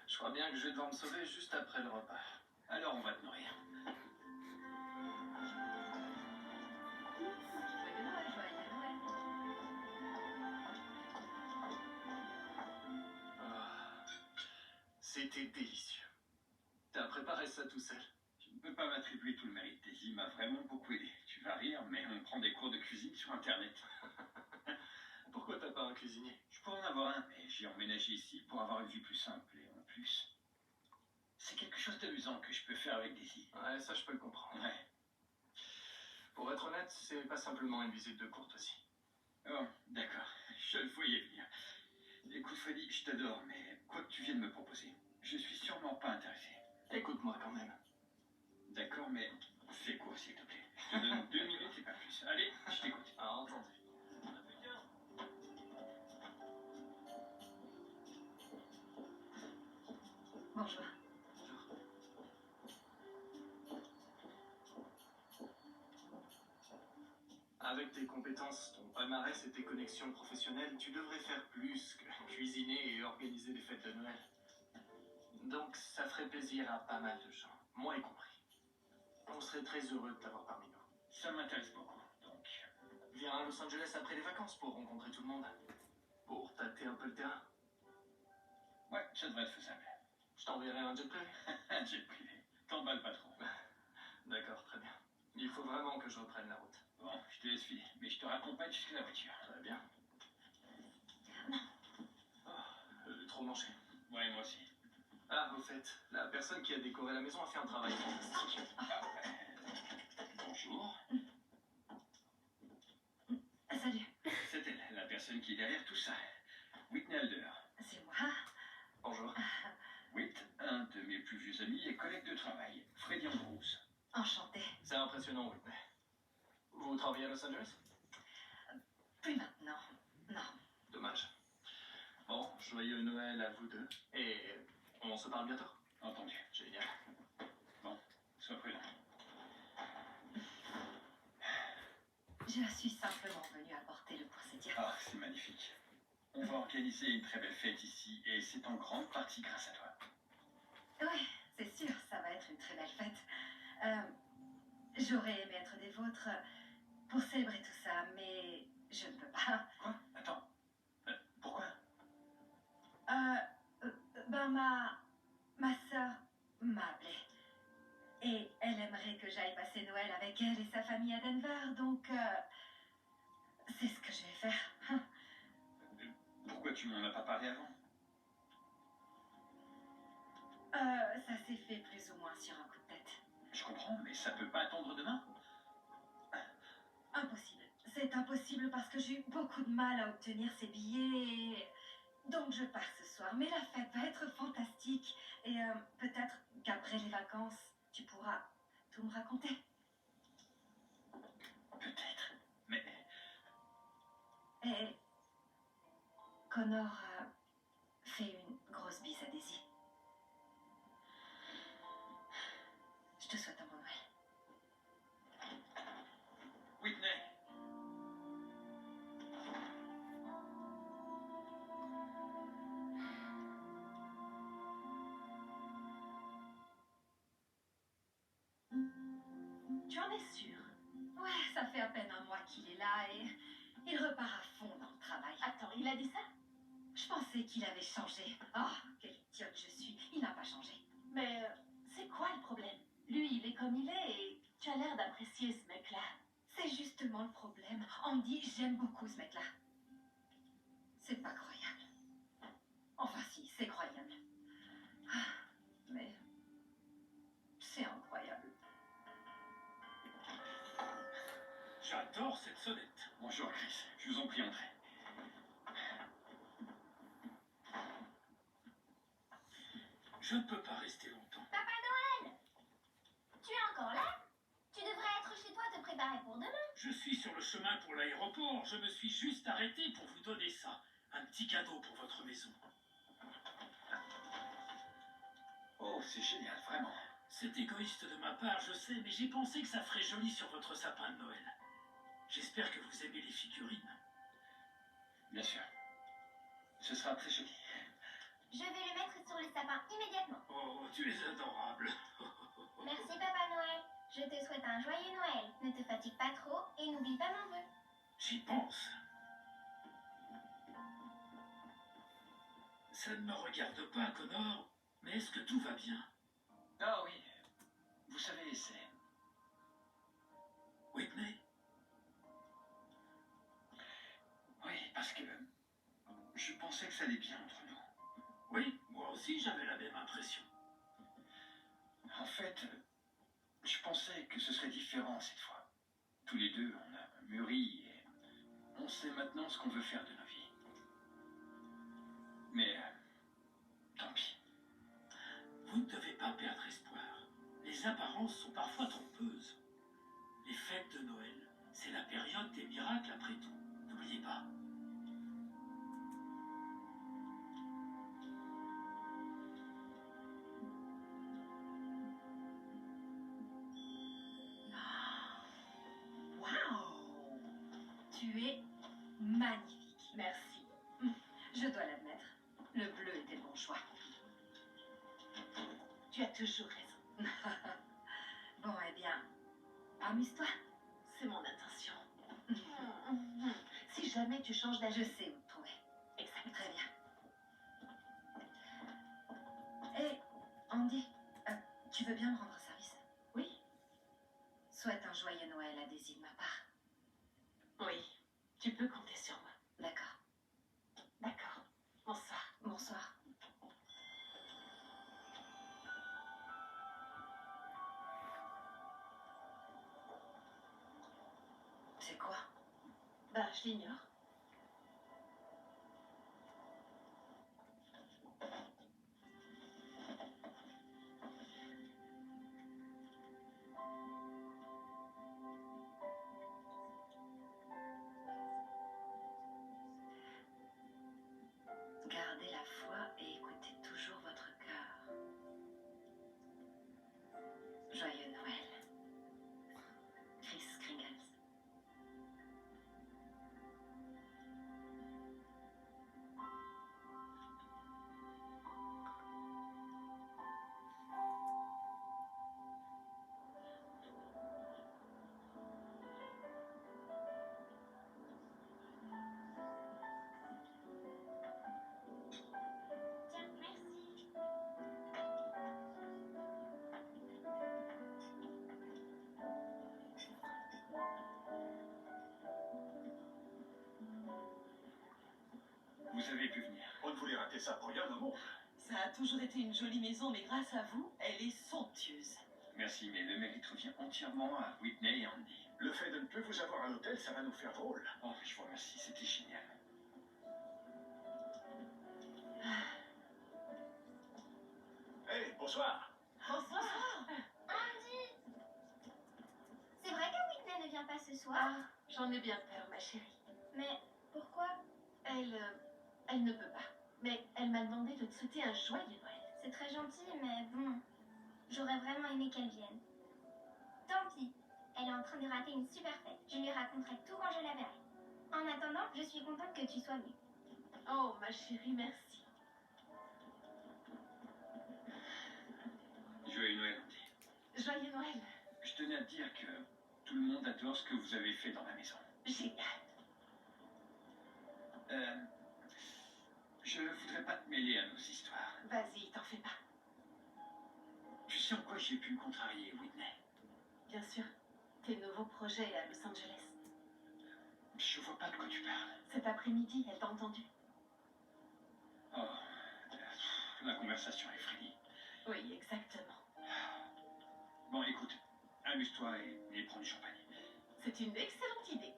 Je crois bien que je vais devoir me sauver juste après le repas. Alors on va te nourrir. Joyeux Noël, joyeux Noël. Ah, c'était délicieux. T'as préparé ça tout seul? Tu ne peux pas m'attribuer tout le mérite. Daisy m'a vraiment beaucoup aidé. Tu vas rire, mais on prend des cours de cuisine sur Internet. Pourquoi t'as pas un cuisinier? Je pourrais en avoir un, mais j'ai emménagé ici pour avoir une vie plus simple. Et en plus, c'est quelque chose d'amusant que je peux faire avec Daisy. Ouais, ça je peux le comprendre. Ouais. Pour être honnête, c'est pas simplement une visite de courte aussi. Oh, d'accord. Je le voyais venir. Écoute, Freddy, je t'adore, mais quoi que tu viennes me proposer, je suis sûrement pas intéressé. Écoute-moi quand même. D'accord, mais fais court, s'il te plaît. Je te donne 2 minutes et pas plus. Allez, je t'écoute. Ah, entendu. Bonjour. Avec tes compétences, ton palmarès et tes connexions professionnelles, tu devrais faire plus que cuisiner et organiser des fêtes de Noël. Donc ça ferait plaisir à pas mal de gens, moi y compris. On serait très heureux de t'avoir parmi nous. Ça m'intéresse beaucoup, donc... Viens à Los Angeles après les vacances pour rencontrer tout le monde. Pour tâter un peu le terrain. Ouais, ça devrait être faisable. Je t'enverrai un jet privé. Un jet privé. T'emballes pas trop. D'accord, très bien. Il faut vraiment que je reprenne la route. Bon, je te laisse filer, mais je te raccompagne jusqu'à la voiture. Très bien. Oh, j'ai trop mangé. Ouais, moi aussi. Ah, au fait, la personne qui a décoré la maison a fait un travail fantastique. Bonjour. Salut. C'est elle, la personne qui est derrière tout ça. Whitney Alder. C'est moi. Bonjour. Whit, un de mes plus vieux amis et collègues de travail, Freddie Ambrose. Enchantée. C'est impressionnant, Whitney. Vous travaillez à Los Angeles? Plus maintenant. Non. Dommage. Bon, joyeux Noël à vous deux. Et on se parle bientôt? Entendu. Génial. Bon, sois prudent. Je suis simplement venue apporter le poinsettia. Ah, c'est magnifique. On va organiser une très belle fête ici et c'est en grande partie grâce à toi. Oui, c'est sûr, ça va être une très belle fête. J'aurais aimé être des vôtres pour célébrer tout ça, mais je ne peux pas. Quoi? Attends. Pourquoi? Ben ma sœur m'a appelée. Et elle aimerait que j'aille passer Noël avec elle et sa famille à Denver, donc c'est ce que je vais faire. Pourquoi tu m'en as pas parlé avant? Ça s'est fait plus ou moins sur un coup de tête. Je comprends, mais ça peut pas attendre demain? Impossible. C'est impossible parce que j'ai eu beaucoup de mal à obtenir ces billets. Donc je pars ce soir. Mais la fête va être fantastique. Et peut-être qu'après les vacances, tu pourras tout me raconter. Peut-être, mais... Et Connor a fait une grosse bise à Daisy. Je te souhaite un bon Noël. Whitney! Tu en es sûre? Ouais, ça fait à peine un mois qu'il est là et il repart à fond dans le travail. Attends, il a dit ça? Je pensais qu'il avait changé. Oh, quelle idiote je suis. Il n'a pas changé. Mais c'est quoi le problème? Lui, il est comme il est et tu as l'air d'apprécier ce mec-là. C'est justement le problème. Andy, j'aime beaucoup ce mec-là. C'est pas croyable. Enfin si, c'est croyable. Ah, mais c'est incroyable. J'adore cette sonnette. Bonjour Chris, je vous en prie, entrez. Je ne peux pas rester longtemps. Papa Noël! Tu es encore là? Tu devrais être chez toi te préparer pour demain. Je suis sur le chemin pour l'aéroport. Je me suis juste arrêté pour vous donner ça. Un petit cadeau pour votre maison. Oh, c'est génial, vraiment. C'est égoïste de ma part, je sais, mais j'ai pensé que ça ferait joli sur votre sapin de Noël. J'espère que vous aimez les figurines. Bien sûr. Ce sera très joli. Je vais le mettre sur le sapin immédiatement. Oh, tu es adorable. Merci Papa Noël. Je te souhaite un joyeux Noël. Ne te fatigue pas trop et n'oublie pas mon vœu. J'y pense. Ça ne me regarde pas, Connor, mais est-ce que tout va bien? Ah oui. Vous savez, c'est... Whitney? Oui, parce que... je pensais que ça allait bien entre nous. Oui, moi aussi j'avais la même impression. En fait, je pensais que ce serait différent cette fois. Tous les deux, on a mûri et on sait maintenant ce qu'on veut faire de nos vies. Mais tant pis. Vous ne devez pas perdre espoir. Les apparences sont parfois trompeuses. Les fêtes de Noël, c'est la période des miracles après tout. N'oubliez pas. Tu es magnifique. Merci. Je dois l'admettre. Le bleu était le bon choix. Tu as toujours raison. Bon, eh bien, amuse-toi. C'est mon intention. Si jamais tu changes Je d'avis, sais où te trouver. exact. Très bien. Hé, Andy, tu veux bien me rendre service? Oui, Souhaite un joyeux Noël à Daisy de ma part. oui. Tu peux compter sur moi. D'accord. D'accord. Bonsoir. Bonsoir. C'est quoi? Ben, je l'ignore. Gardez la foi et écoutez toujours votre cœur. Joyeux Noël. Chris Kringles. Tiens, merci. Vous avez pu venir. On ne voulait rater ça pour rien au monde. Ça a toujours été une jolie maison, mais grâce à vous, elle est somptueuse. Merci, mais le mérite revient entièrement à Whitney et Andy. Le fait de ne plus vous avoir à l'hôtel, ça va nous faire drôle. Oh, je vous remercie, c'était génial. Hey, bonsoir. Bonsoir. Andy! C'est vrai que Whitney ne vient pas ce soir? Ah, j'en ai bien peur, ma chérie. Mais pourquoi? Elle ne peut pas. Mais elle m'a demandé de te souhaiter un joyeux Noël. C'est très gentil, mais bon, j'aurais vraiment aimé qu'elle vienne. Tant pis, elle est en train de rater une super fête. Je lui raconterai tout quand je la verrai. En attendant, je suis contente que tu sois venue. Oh, ma chérie, merci. Joyeux Noël, Andy. Joyeux Noël. Je tenais à te dire que tout le monde adore ce que vous avez fait dans la maison. Génial. Je voudrais pas te mêler à nos histoires. Vas-y, t'en fais pas. Tu sais en quoi j'ai pu contrarier Whitney? Bien sûr. Tes nouveaux projets à Los Angeles. Je vois pas de quoi tu parles. Cet après-midi, elle t'a entendu. Oh, la conversation est Freddy. Oui, exactement. Bon, écoute, amuse-toi et prends du champagne. C'est une excellente idée.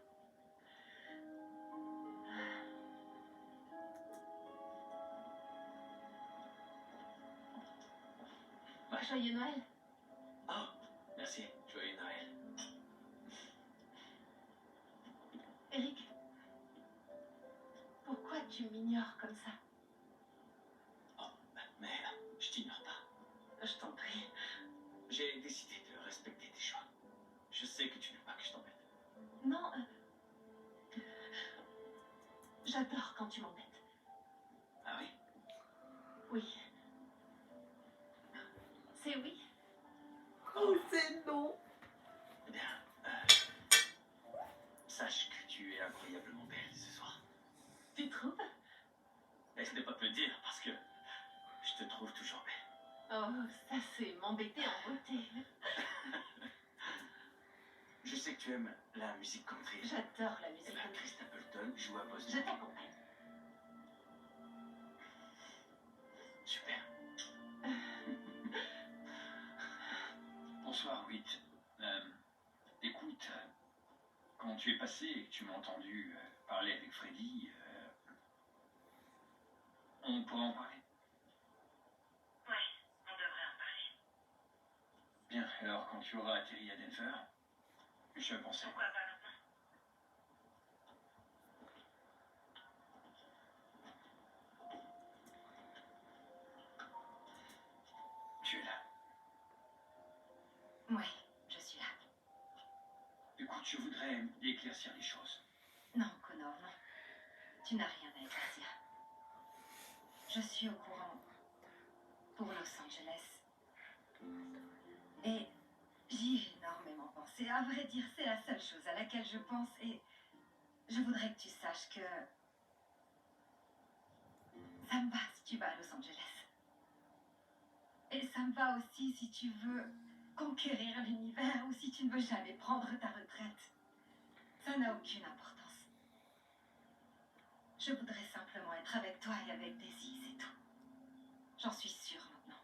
Joyeux Noël. Oh, merci. Joyeux Noël. Eric, pourquoi tu m'ignores comme ça? Oh, mais je t'ignore pas. Je t'en prie. J'ai décidé de respecter tes choix. Je sais que tu veux pas que je t'embête. Non. J'adore quand tu m'embêtes. Ah oui? Oui. C'est oui. Oh, c'est non. Eh bien, sache que tu es incroyablement belle ce soir. Tu trouves? Et ce n'est pas peu dire parce que je te trouve toujours belle. Oh, ça c'est m'embêter en beauté. Je sais que tu aimes la musique country. J'adore la Eh musique. bien, Chris Stapleton joue à Boston. Je t'accompagne. Super. Bonsoir, Whit. Écoute, quand tu es passé et que tu m'as entendu parler avec Freddy, on pourra en parler. Ouais, on devrait en parler. Bien, alors quand tu auras atterri à Denver, je pensais. Pourquoi pas maintenant? Tu es là. Ouais, je suis là. Écoute, je voudrais éclaircir les choses. Non, Connor, non. Tu n'as rien à éclaircir. Je suis au courant pour Los Angeles. Et j'y ai énormément pensé. À vrai dire, c'est la seule chose à laquelle je pense et je voudrais que tu saches que ça me va si tu vas à Los Angeles. Et ça me va aussi si tu veux conquérir l'univers ou si tu ne veux jamais prendre ta retraite. Ça n'a aucune importance. Je voudrais simplement être avec toi et avec Daisy, c'est tout. J'en suis sûre maintenant.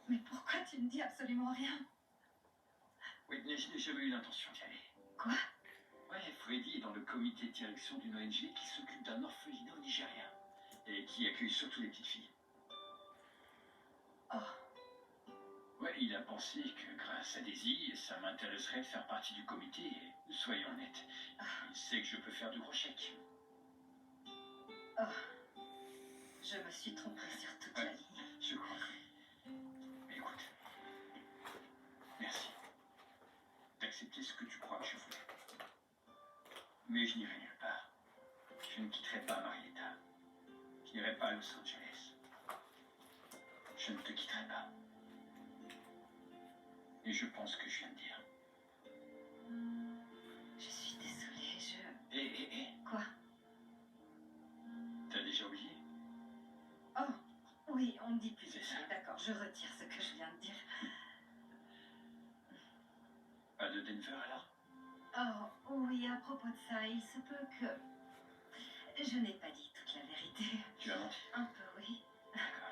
Mais pourquoi tu ne dis absolument rien? Whitney, je n'ai jamais eu l'intention d'y aller. Quoi? Ouais, Freddy est dans le comité de direction d'une ONG qui s'occupe d'un orphelinat au Nigeria et qui accueille surtout les petites filles. Oh, Ouais, il a pensé que grâce à Daisy, ça m'intéresserait de faire partie du comité et soyons honnêtes, il sait que je peux faire de gros chèques. oh. Je me suis trompée sur toute la ligne. Je crois. Mais écoute, merci d'accepter ce que tu crois que je voulais. Mais je n'irai nulle part. Je ne quitterai pas Marietta. Je n'irai pas à Los Angeles. Je ne te quitterai pas. Et je pense que je viens de dire. Je suis désolée, Hé, Quoi? t'as déjà oublié? Oh, oui, on ne dit plus C'est ça. ça. D'accord, je retire ce que je viens de dire. Pas de Denver alors? Oh, oui, à propos de ça, il se peut que... Je n'ai pas dit toute la vérité. Tu as menti? Un peu, oui. D'accord.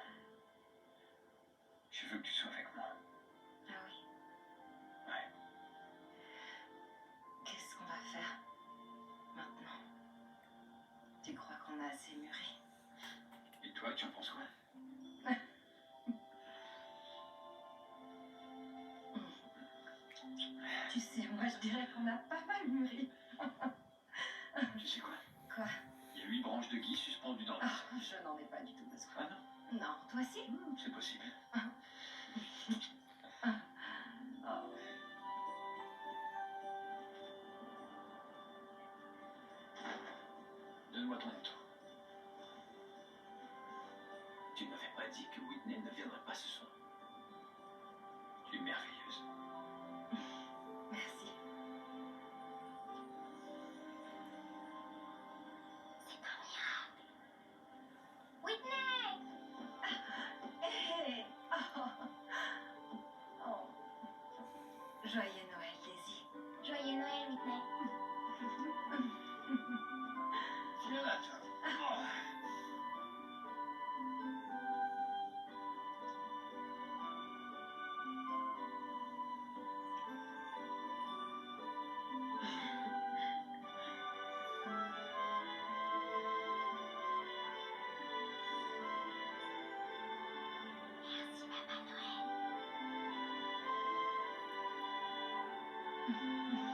Je veux que tu sois avec moi. Ah oui. Ouais. Qu'est-ce qu'on va faire maintenant? Tu crois qu'on a assez mûri? Et toi, tu en penses quoi? Tu sais, moi je dirais qu'on a pas mal mûri. Tu sais quoi? Quoi? Il y a 8 branches de gui suspendues dans le... Ah, je n'en ai pas du tout besoin. Ah non? Non, toi aussi? C'est possible. Oh. Donne-moi ton manteau. Tu ne m'avais pas dit que Whitney ne viendrait pas ce soir. Tu es merveilleuse. Merci. C'est un miracle. Whitney! Hé! Oh. Oh. Joyeux Noël, Daisy. Joyeux Noël, Whitney. Viens là, toi. Oh. Merci, Papa Noël. Mm.